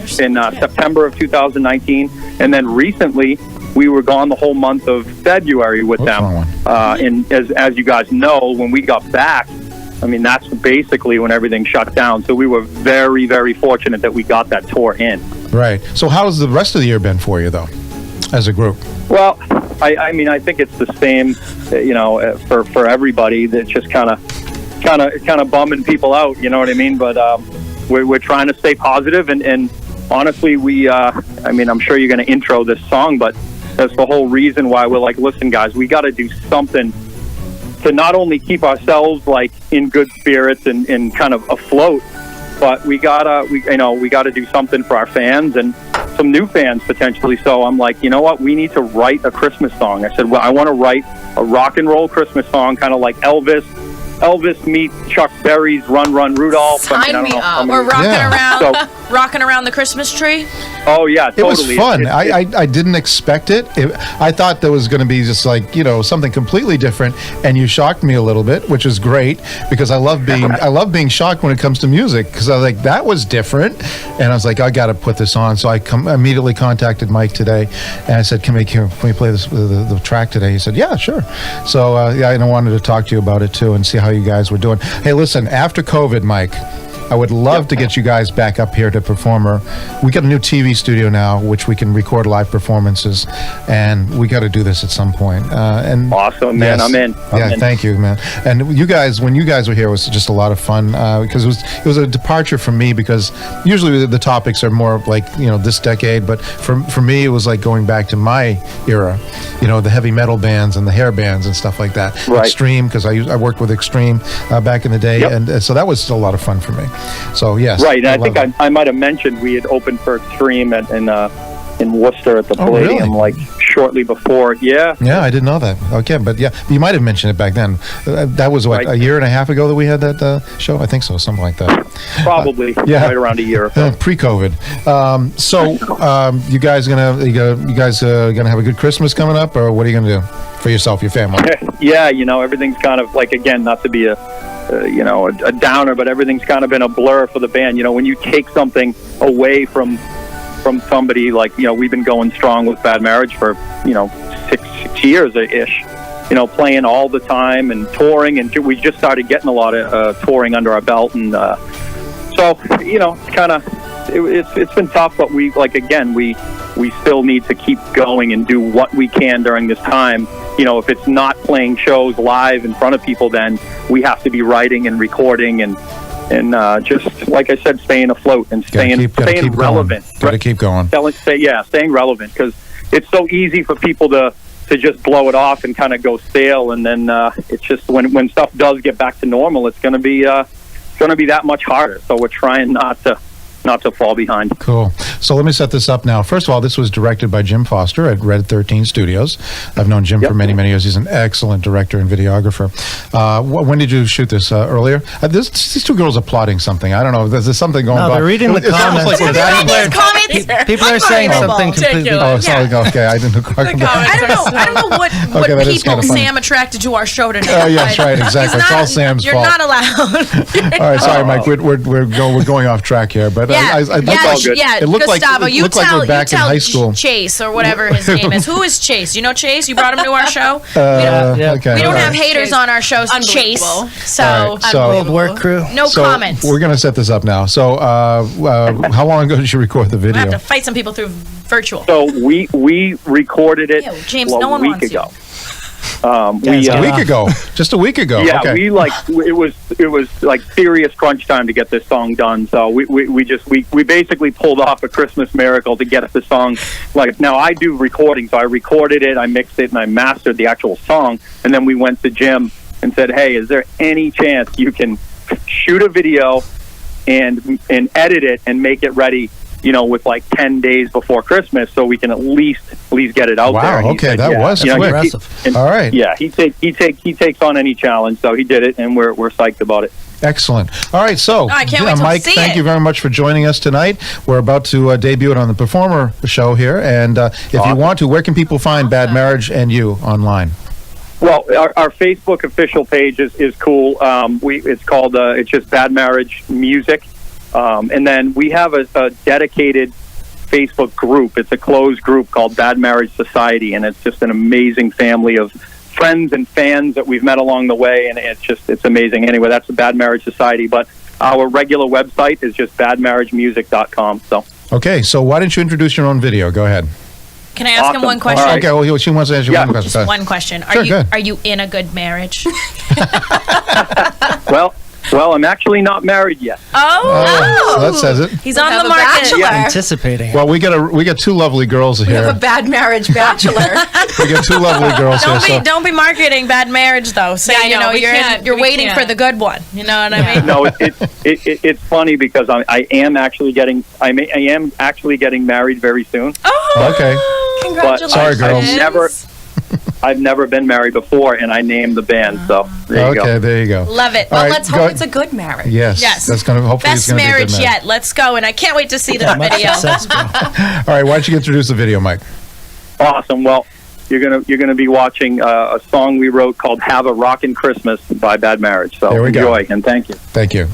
September of 2019, and then recently we were gone the whole month of February with them. And as you guys know, when we got back, I mean that's basically when everything shut down. So we were very, very fortunate that we got that tour in. Right. So how's the rest of the year been for you, though, as a group? Well, I mean, I think it's the same, for everybody. That's just kind of bumming people out. You know what I mean? But we're trying to stay positive, and honestly, I'm sure you're going to intro this song, but that's the whole reason why we're like, listen, guys, we got to do something to not only keep ourselves like in good spirits and kind of afloat, but we gotta do something for our fans and some new fans potentially. So I'm like, you know what? We need to write a Christmas song. I said, well, I want to write a rock and roll Christmas song, kind of like Elvis meets Chuck Berry's Run Run Rudolph. Sign me up. Or rocking around the Christmas tree. Oh yeah, totally. It was fun. I didn't expect it. I thought there was going to be just like something completely different, and you shocked me a little bit, which is great because I love being shocked when it comes to music because I was like that was different, and I was like I got to put this on. So I immediately contacted Mike today, and I said, can we play this the track today? He said, yeah, sure. So I wanted to talk to you about it too and see how you guys were doing. Hey, listen, after COVID, Mike, I would love to get you guys back up here to Performer. We got a new TV studio now, which we can record live performances, and we got to do this at some point. And awesome, man. yes, I'm in. Thank you, man. And you guys, when you guys were here, it was just a lot of fun because it was a departure for me, because usually the topics are more like, this decade, but for me it was like going back to my era, the heavy metal bands and the hair bands and stuff like that. Right. Extreme, because I worked with Extreme back in the day, and so that was still a lot of fun for me. So yes, right. And I think I might have mentioned we had opened for Extreme in Worcester at the Palladium, really? like shortly before. Yeah, I didn't know that. Okay, but yeah, you might have mentioned it back then. That was what, a year and a half ago that we had that show. I think so, something like that. Probably, right around a year ago. Pre-COVID. You guys gonna have a good Christmas coming up, or what are you gonna do for yourself, your family? Yeah, everything's kind of like, again, not to be a downer, but everything's kind of been a blur for the band. When you take something away from somebody, like, we've been going strong with Bad Marriage for 6 years ish, playing all the time and touring, and we just started getting a lot of touring under our belt, and so it's kind of it's been tough, but we still need to keep going and do what we can during this time. If it's not playing shows live in front of people, then we have to be writing and recording and just, like I said, staying afloat and staying relevant. Got to keep going. Staying relevant, because it's so easy for people to just blow it off and kind of go stale, and then it's just when stuff does get back to normal, it's going to be that much harder. So we're trying not to fall behind. Cool. So let me set this up now. First of all, this was directed by Jim Foster at Red 13 Studios. I've known Jim for many, many years. He's an excellent director and videographer. When did you shoot this? Earlier? These two girls are plotting something. I don't know. There's something going on. No, they're reading the comments. People are saying something completely. Okay. I didn't know. I don't know what people Sam attracted to our show tonight. Yes, right. Exactly. It's all Sam's fault. You're not allowed. All right. Sorry, Mike. We're going off track here, but it looked Gustavo, like you we're back in high school. Chase, or whatever his name is. Who is Chase? You know Chase? You brought him to our show? Okay. We don't have haters on our shows. Chase. So, World Work Crew. No comments. We're going to set this up now. So how long ago did you record the video? I have to fight some people through virtual. So we recorded it James, no one a week wants ago. A week ago. Yeah, okay. it was like serious crunch time to get this song done. So we basically pulled off a Christmas miracle to get the song. Like, now I do recording, so I recorded it, I mixed it, and I mastered the actual song. And then we went to Jim and said, "Hey, is there any chance you can shoot a video and edit it and make it ready, with like 10 days before Christmas, so we can at least get it out there?" Wow, okay, that was quick. All right. Yeah, he takes on any challenge, so he did it, and we're psyched about it. Excellent. All right, so I can't wait to Mike, see thank it. you very much for joining us tonight. We're about to debut it on the Performer Show here, and if you want to, where can people find Bad Marriage and you online? Well, our Facebook official page is cool. It's called it's just Bad Marriage Music. And then we have a dedicated Facebook group. It's a closed group called Bad Marriage Society, and it's just an amazing family of friends and fans that we've met along the way, and it's amazing. Anyway, that's the Bad Marriage Society, but our regular website is just badmarriagemusic.com. So okay, so why don't you introduce your own video? Go ahead. Can I ask him one question? Right. Okay, well, she wants to ask you one question. Just one question. Are you in a good marriage? Well, I'm actually not married yet. So that says it. He's on the market. Anticipating. Well, we got two lovely girls here. We have a bad marriage bachelor. We got two lovely girls here. Don't be marketing Bad Marriage though. Say you're waiting for the good one. You know what I mean? No, it's funny because I am actually getting married very soon. Oh, okay. Congratulations. Sorry, girls. I've never been married before, and I named the band. So there you go. Okay, there you go. Love it. Well, let's hope it's a good marriage. Yes. That's going to hopefully best it's going to be a good marriage yet. Let's go, and I can't wait to see this video. All right, why don't you introduce the video, Mike? Awesome. Well, you're gonna be watching a song we wrote called "Have a Rockin' Christmas" by Bad Marriage. So enjoy and thank you. Thank you.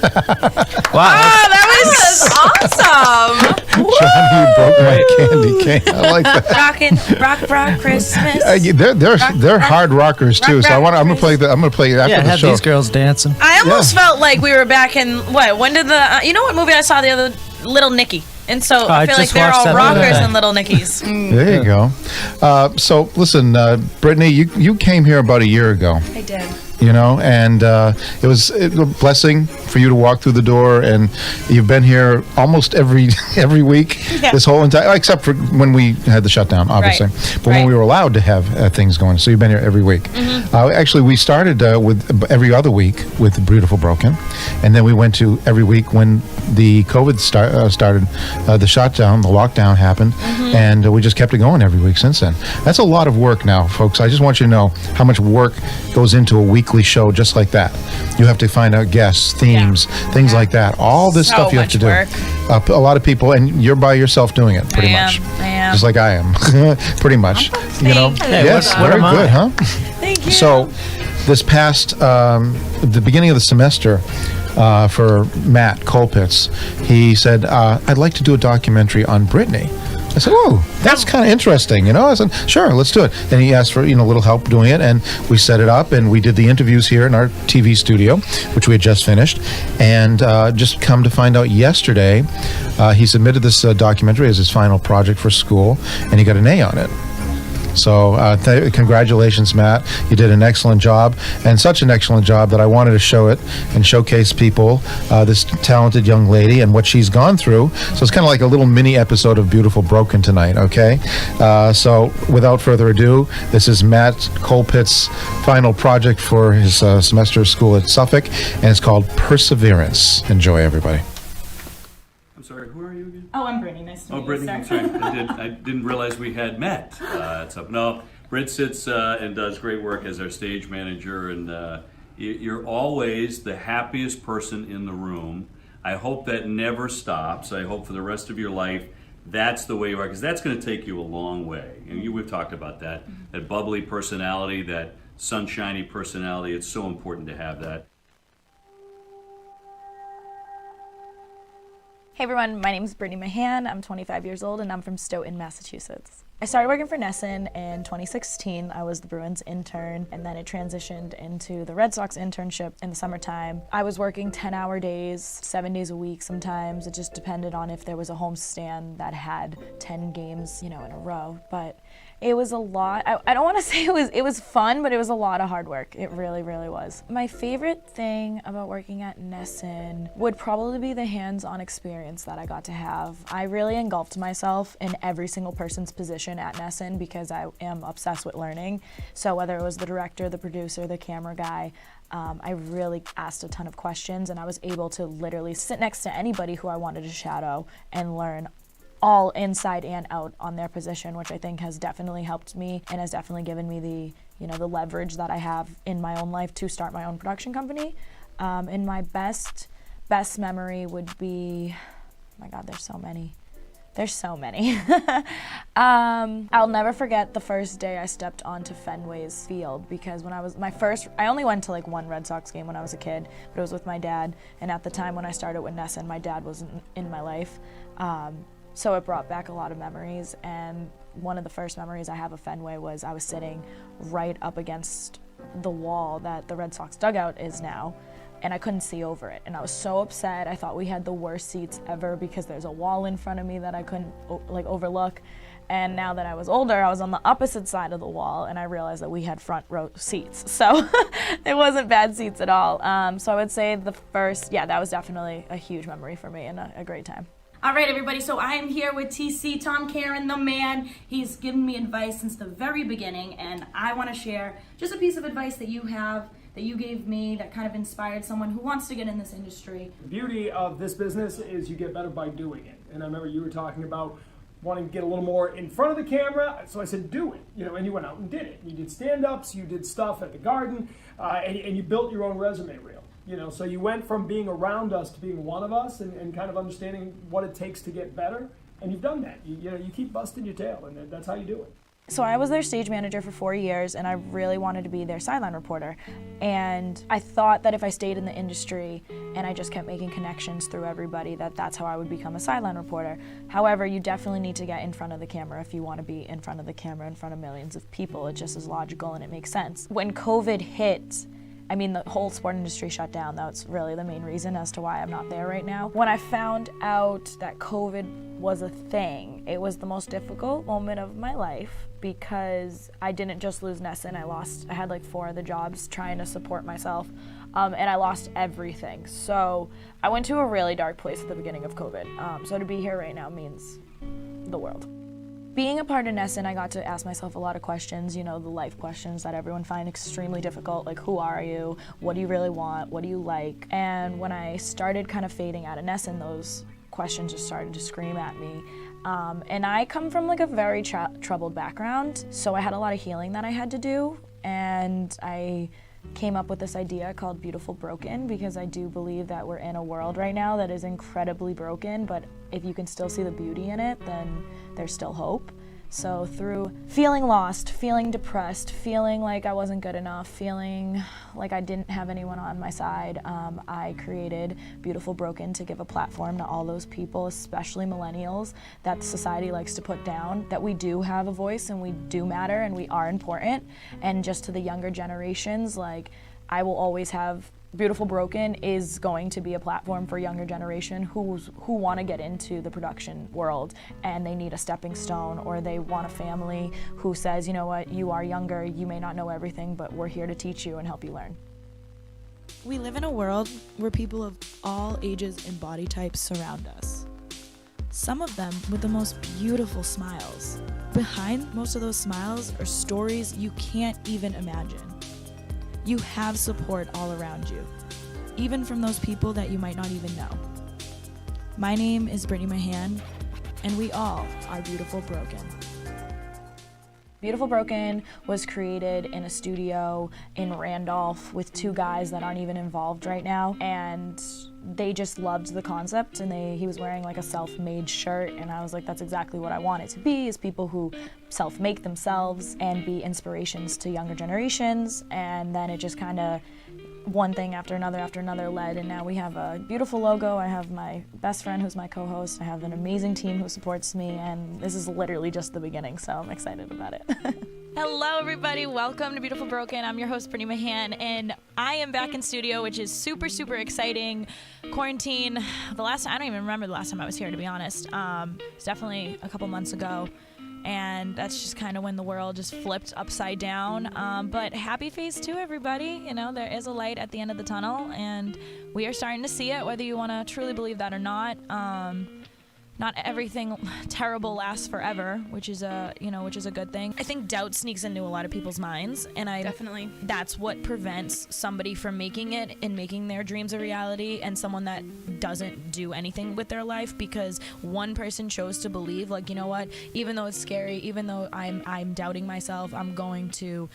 That was awesome. Johnny broke my candy cane. I like that. Rock Christmas. They're hard rockers too. So I'm gonna play after the have show. these girls dancing. I almost felt like we were back in when did the you know what movie I saw the other Little Nicky, and so I feel like they're all rockers and Little Nickies. There you go. So listen, Brittany, you came here about a year ago. I did. You know, and it was a blessing for you to walk through the door, and you've been here almost every week, this whole entire, except for when we had the shutdown, obviously, but when we were allowed to have things going. So you've been here every week. Actually, we started with every other week with Beautiful Broken, and then we went to every week when the COVID started, the shutdown, the lockdown happened, and we just kept it going every week since then. That's a lot of work now, folks. I just want you to know how much work goes into a weekly show just like that. You have to find out guests, themes, things like that. All this stuff you have to do. A lot of people, and you're by yourself doing it, pretty much. I am. Just like I am, pretty much. You know. Yes, very good, huh? Thank you. So, this past the beginning of the semester. For Matt Colpitz, he said, I'd like to do a documentary on Brittany. I said, oh, that's kind of interesting, you know. I said, sure, let's do it. And he asked for, a little help doing it, and we set it up, and we did the interviews here in our TV studio, which we had just finished. And just come to find out yesterday, he submitted this documentary as his final project for school, and he got an A on it. So congratulations, Matt. You did an excellent job, and such an excellent job that I wanted to show it and showcase people, this talented young lady and what she's gone through. So it's kind of like a little mini episode of Beautiful Broken tonight, okay? So without further ado, this is Matt Colpitz's final project for his semester of school at Suffolk, and it's called Perseverance. Enjoy, everybody. I'm sorry, who are you again? Oh, I'm Brittany. Nice to meet you, Brittany, sir. I'm sorry. I didn't realize we had met. No, Britt sits and does great work as our stage manager, and you're always the happiest person in the room. I hope that never stops. I hope for the rest of your life that's the way you are, because that's going to take you a long way. And we've talked about that, that bubbly personality, that sunshiny personality. It's so important to have that. Hey everyone, my name is Brittany Mahan. I'm 25 years old and I'm from Stoughton, Massachusetts. I started working for Nesson in 2016. I was the Bruins intern, and then it transitioned into the Red Sox internship in the summertime. I was working 10-hour days, 7 days a week sometimes. It just depended on if there was a homestand that had 10 games, in a row. But it was a lot. I don't want to say it was fun, but it was a lot of hard work. It really, really was. My favorite thing about working at Nesson would probably be the hands-on experience that I got to have. I really engulfed myself in every single person's position at Nesson because I am obsessed with learning. So whether it was the director, the producer, the camera guy, I really asked a ton of questions, and I was able to literally sit next to anybody who I wanted to shadow and learn all inside and out on their position, which I think has definitely helped me and has definitely given me the leverage that I have in my own life to start my own production company. And my best memory would be, oh my God, there's so many. I'll never forget the first day I stepped onto Fenway's field, because when I only went to one Red Sox game when I was a kid, but it was with my dad. And at the time when I started with Nesson, my dad wasn't in my life. So it brought back a lot of memories, and one of the first memories I have of Fenway was I was sitting right up against the wall that the Red Sox dugout is now, and I couldn't see over it, and I was so upset. I thought we had the worst seats ever because there's a wall in front of me that I couldn't overlook. And now that I was older, I was on the opposite side of the wall, and I realized that we had front row seats. So it wasn't bad seats at all. So I would say that was definitely a huge memory for me and a great time. All right, everybody, so I am here with TC, Tom Karen, the man. He's given me advice since the very beginning, and I want to share just a piece of advice that you have, that you gave me, that kind of inspired someone who wants to get in this industry. The beauty of this business is you get better by doing it. And I remember you were talking about wanting to get a little more in front of the camera, so I said, do it, and you went out and did it. You did stand-ups, you did stuff at the Garden, and you built your own resume reel. So you went from being around us to being one of us, and kind of understanding what it takes to get better, and you've done that. You keep busting your tail, and that's how you do it. So I was their stage manager for 4 years, and I really wanted to be their sideline reporter. And I thought that if I stayed in the industry and I just kept making connections through everybody, that's how I would become a sideline reporter. However, you definitely need to get in front of the camera if you want to be in front of the camera in front of millions of people. It just is logical and it makes sense. When COVID hit, I mean, the whole sport industry shut down. That's really the main reason as to why I'm not there right now. When I found out that COVID was a thing, it was the most difficult moment of my life because I didn't just lose Nessun. I had like 4 other jobs trying to support myself, and I lost everything. So I went to a really dark place at the beginning of COVID. So to be here right now means the world. Being a part of Nessun, I got to ask myself a lot of questions, the life questions that everyone finds extremely difficult, like who are you, what do you really want, what do you like? And when I started kind of fading out of Nessun, those questions just started to scream at me. And I come from like a very troubled background, so I had a lot of healing that I had to do, and I came up with this idea called Beautiful Broken because I do believe that we're in a world right now that is incredibly broken, but if you can still see the beauty in it, then there's still hope. So through feeling lost, feeling depressed, feeling like I wasn't good enough, feeling like I didn't have anyone on my side, I created Beautiful Broken to give a platform to all those people, especially millennials, that society likes to put down, that we do have a voice and we do matter and we are important. And just to the younger generations, like, I will always have Beautiful Broken is going to be a platform for younger generation who want to get into the production world and they need a stepping stone, or they want a family who says, you know what, you are younger, you may not know everything, but we're here to teach you and help you learn. We live in a world where people of all ages and body types surround us. Some of them with the most beautiful smiles. Behind most of those smiles are stories you can't even imagine. You have support all around you, even from those people that you might not even know. My name is Brittany Mahan, and we all are Beautiful Broken. Beautiful Broken was created in a studio in Randolph with 2 guys that aren't even involved right now, and they just loved the concept, and he was wearing like a self-made shirt, and I was like, that's exactly what I want it to be, is people who self-make themselves and be inspirations to younger generations. And then it just kind of one thing after another led, and now we have a beautiful logo. I have my best friend who's my co-host. I have an amazing team who supports me, and this is literally just the beginning, so I'm excited about it. Hello everybody, welcome to Beautiful Broken. I'm your host, Brittany Mahan, and I am back in studio, which is super, super exciting. Quarantine, I don't even remember the last time I was here, to be honest. It's definitely a couple months ago. And that's just kind of when the world just flipped upside down. But happy phase 2, everybody. There is a light at the end of the tunnel, and we are starting to see it, whether you want to truly believe that or not. Not everything terrible lasts forever, which is a good thing. I think doubt sneaks into a lot of people's minds, and definitely that's what prevents somebody from making it and making their dreams a reality, and someone that doesn't do anything with their life because one person chose to believe, like, you know what, even though it's scary, even though I'm doubting myself, I'm going to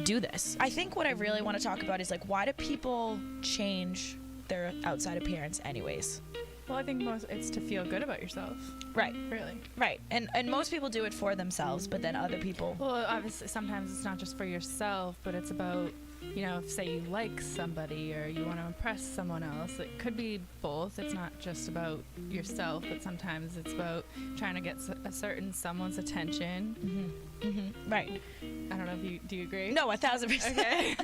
do this. I think what I really want to talk about is, like, why do people change their outside appearance anyways? Well, I think it's to feel good about yourself. Right. Really. Right. And most people do it for themselves, but then other people... Well, obviously, sometimes it's not just for yourself, but it's about, if, say, you like somebody or you want to impress someone else. It could be both. It's not just about yourself, but sometimes it's about trying to get a certain someone's attention. Mm-hmm. Mm-hmm. Right. I don't know if do you agree? No, 1,000%. Okay.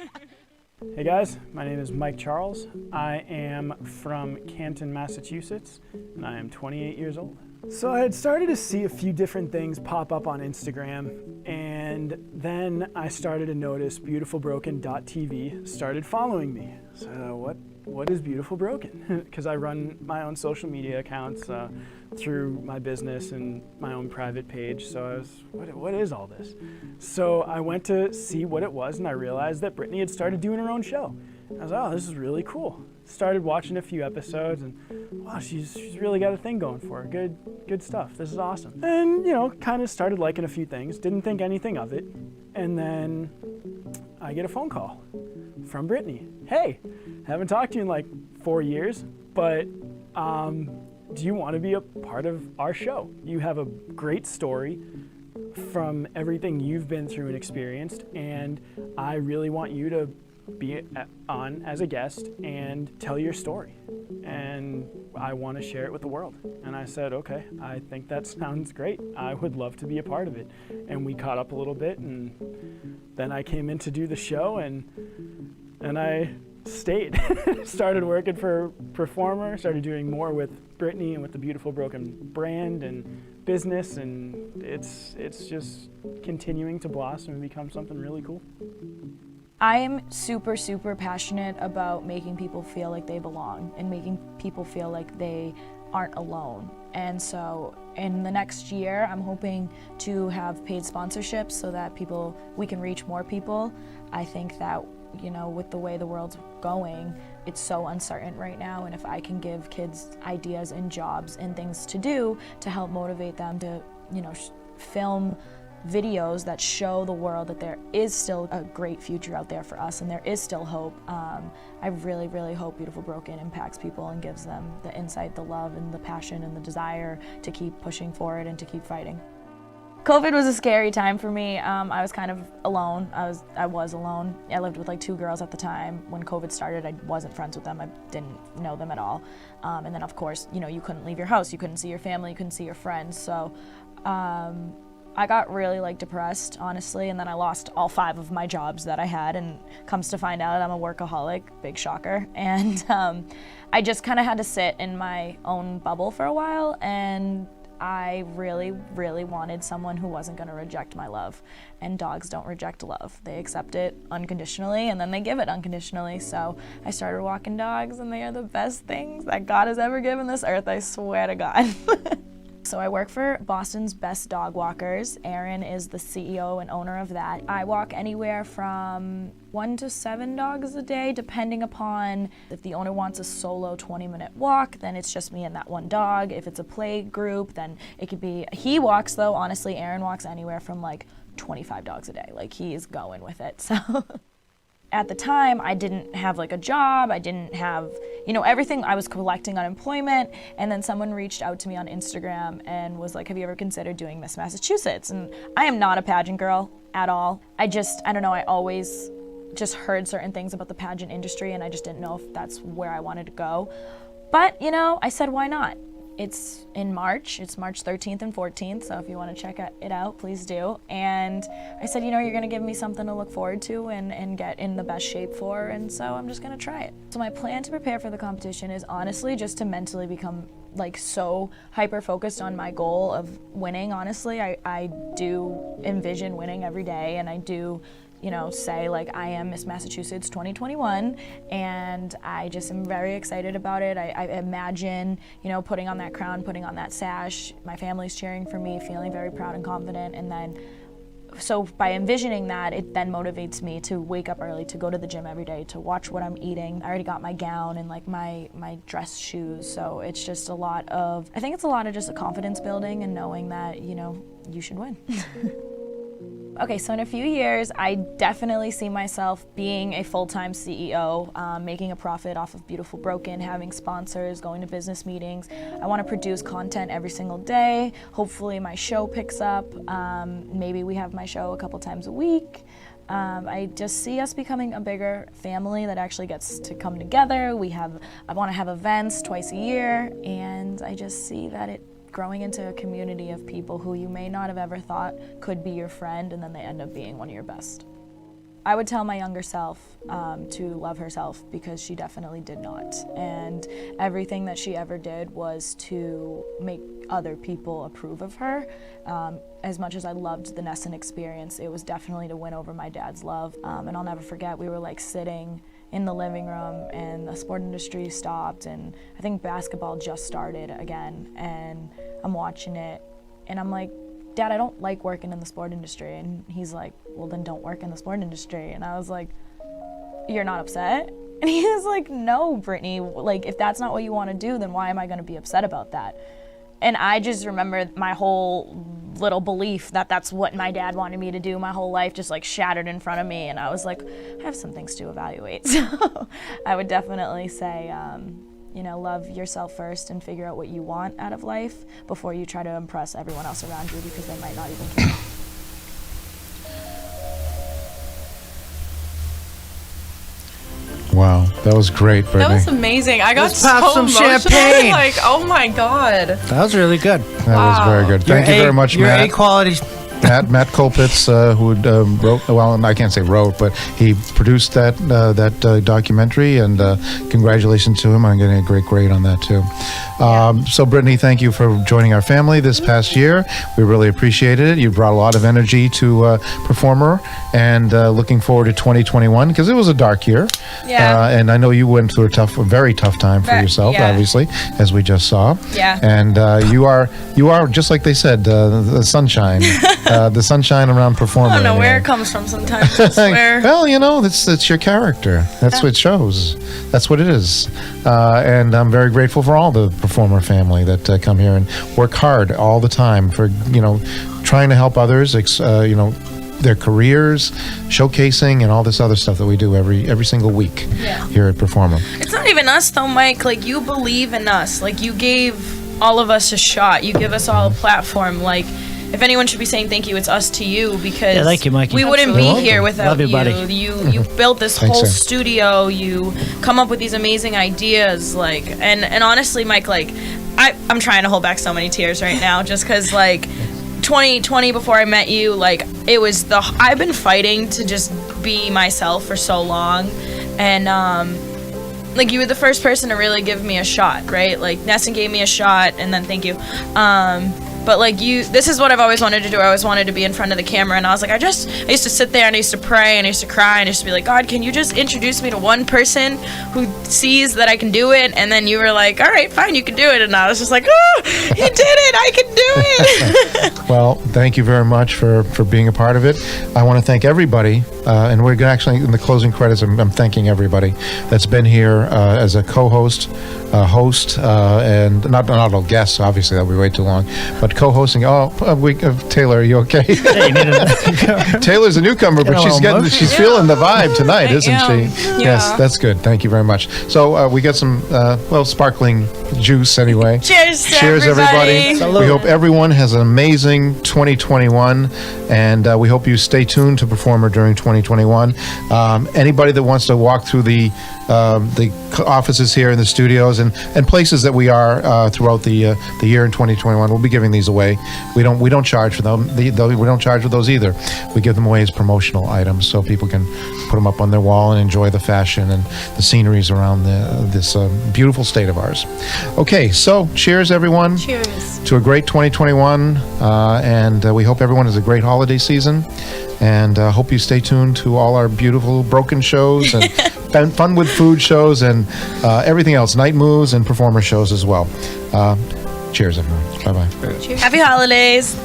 Hey guys, my name is Mike Charles. I am from Canton, Massachusetts, and I am 28 years old. So I had started to see a few different things pop up on Instagram, and then I started to notice beautifulbroken.tv started following me. So what is Beautiful Broken? Because I run my own social media accounts through my business and my own private page. So I was, what is all this? So I went to see what it was, and I realized that Brittany had started doing her own show. I was like, oh, this is really cool. Started watching a few episodes, and wow, she's really got a thing going for her. Good stuff. This is awesome. And kind of started liking a few things. Didn't think anything of it, and then I get a phone call from Brittany. Hey, haven't talked to you in like 4 years, but do you want to be a part of our show? You have a great story, from everything you've been through and experienced, and I really want you to be on as a guest and tell your story. And I want to share it with the world. And I said, okay, I think that sounds great. I would love to be a part of it. And we caught up a little bit, and then I came in to do the show, and I stayed. Started working for Performer, started doing more with Brittany and with the Beautiful Broken brand and business, and it's just continuing to blossom and become something really cool. I am super, super passionate about making people feel like they belong and making people feel like they aren't alone. And so in the next year, I'm hoping to have paid sponsorships so that we can reach more people. I think that, you know, with the way the world's going, it's so uncertain right now, and if I can give kids ideas and jobs and things to do to help motivate them to, you know, film videos that show the world that there is still a great future out there for us and there is still hope. I really, really hope Beautiful Broken impacts people and gives them the insight, the love, and the passion and the desire to keep pushing forward and to keep fighting. COVID was a scary time for me. I was kind of alone. I was alone. I lived with like 2 girls at the time. When COVID started, I wasn't friends with them. I didn't know them at all. And then of course, you know, you couldn't leave your house. You couldn't see your family. You couldn't see your friends. So I got really like depressed, honestly, and then I lost all 5 of my jobs that I had, and comes to find out I'm a workaholic, big shocker. And I just kind of had to sit in my own bubble for a while, and I really, really wanted someone who wasn't going to reject my love. And dogs don't reject love. They accept it unconditionally, and then they give it unconditionally. So I started walking dogs, and they are the best things that God has ever given this earth, I swear to God. So I work for Boston's Best Dog Walkers. Aaron is the CEO and owner of that. I walk anywhere from 1 to 7 dogs a day, depending upon if the owner wants a solo 20-minute walk, then it's just me and that one dog. If it's a play group, then it could be, he walks though, honestly, Aaron walks anywhere from like 25 dogs a day. Like, he's going with it, so. At the time, I didn't have like a job, I didn't have, you know, everything. I was collecting unemployment, and then someone reached out to me on Instagram and was like, have you ever considered doing Miss Massachusetts? And I am not a pageant girl at all. I don't know, I always just heard certain things about the pageant industry, and I just didn't know if that's where I wanted to go. But, you know, I said, why not? It's in March. It's March 13th and 14th, so if you want to check it out, please do. And I said, you know, you're going to give me something to look forward to and get in the best shape for, and so I'm just going to try it. So my plan to prepare for the competition is honestly just to mentally become like so hyper-focused on my goal of winning, honestly. I do envision winning every day, and I do, you know, say like I am Miss Massachusetts 2021, and I just am very excited about it. I imagine, you know, putting on that crown, putting on that sash, my family's cheering for me, feeling very proud and confident, and then so by envisioning that, it then motivates me to wake up early, to go to the gym every day, to watch what I'm eating. I already got my gown and like my dress shoes, so it's just I think it's a lot of just a confidence building and knowing that, you know, you should win. Okay, so in a few years, I definitely see myself being a full-time CEO, making a profit off of Beautiful Broken, having sponsors, going to business meetings. I want to produce content every single day. Hopefully my show picks up. Maybe we have my show a couple times a week. I just see us becoming a bigger family that actually gets to come together. I want to have events twice a year, and I just see that it growing into a community of people who you may not have ever thought could be your friend, and then they end up being one of your best. I would tell my younger self to love herself, because she definitely did not. And everything that she ever did was to make other people approve of her. As much as I loved the Nesson experience, it was definitely to win over my dad's love. And I'll never forget, we were like sitting in the living room and the sport industry stopped, and I think basketball just started again, and I'm watching it and I'm like, Dad, I don't like working in the sport industry. And he's like, well, then don't work in the sport industry. And I was like, you're not upset? And he was like, no, Brittany, like if that's not what you want to do, then why am I going to be upset about that? And I just remember my whole little belief that that's what my dad wanted me to do my whole life just like shattered in front of me, and I was like, I have some things to evaluate. So I would definitely say, you know, love yourself first and figure out what you want out of life before you try to impress everyone else around you, because they might not even care. Wow, that was great, Brittany. That was amazing. I got Let's pop so some emotional. champagne. Like, oh my god. That was really good. That was very good. Thank you very much, Your Matt. A-quality. Matt Kolpitz, who wrote, well, I can't say wrote, but he produced that documentary, and congratulations to him on getting a great grade on that too. So Brittany, thank you for joining our family this past year. We really appreciated it. You brought a lot of energy to Performer, and looking forward to 2021, because it was a dark year. Yeah. And I know you went through a very tough time for yourself, yeah. obviously, as we just saw. Yeah. And you are just like they said, the sunshine. The sunshine around Performer. I don't know where it comes from sometimes, I swear. Well, it's your character. That's what it shows. That's what it is. And I'm very grateful for all the Performer family that come here and work hard all the time for, trying to help others, their careers, showcasing, and all this other stuff that we do every single week here at Performer. It's not even us though, Mike. Like, you believe in us. Like, you gave all of us a shot. You give us all a platform. Like, if anyone should be saying thank you, it's us to you, because thank you, Mikey. we wouldn't be here without Love you, buddy. You built this Thanks, whole Sam. studio. You come up with these amazing ideas, like, and honestly, Mike, like, I'm trying to hold back so many tears right now, just because, like, 2020, before I met you, like, I've been fighting to just be myself for so long, and like, you were the first person to really give me a shot, right? Like, Nesson gave me a shot, and then thank you. But like, this is what I've always wanted to do. I always wanted to be in front of the camera, and I was like, I used to sit there and I used to pray and I used to cry and I used to be like, God, can you just introduce me to one person who sees that I can do it? And then you were like, all right, fine, you can do it. And I was just like, oh, he did it, I can do it. Well, thank you very much for being a part of it. I want to thank everybody, and we're gonna actually, in the closing credits, I'm thanking everybody that's been here as a co-host, host, and not a guest, obviously, that would be way too long, but co-hosting. Taylor, are you okay? Taylor's a newcomer, but she's feeling the vibe tonight, isn't she? Yeah. Yes, that's good. Thank you very much. So we got some sparkling juice anyway. Cheers to Cheers, everybody. everybody. We hope everyone has an amazing 2021, and we hope you stay tuned to Performer during 2021. Anybody that wants to walk through the offices here in the studios and places that we are throughout the year in 2021, we'll be giving these away. We don't charge for them. We don't charge for those either. We give them away as promotional items, so people can put them up on their wall and enjoy the fashion and the sceneries around this beautiful state of ours. Okay, so cheers, everyone. Cheers. To a great 2021, and we hope everyone has a great holiday season, and hope you stay tuned to all our beautiful Broken shows and Fun with Food shows and everything else, Night Moves and Performer shows as well. Cheers, everyone. Bye-bye. Happy holidays.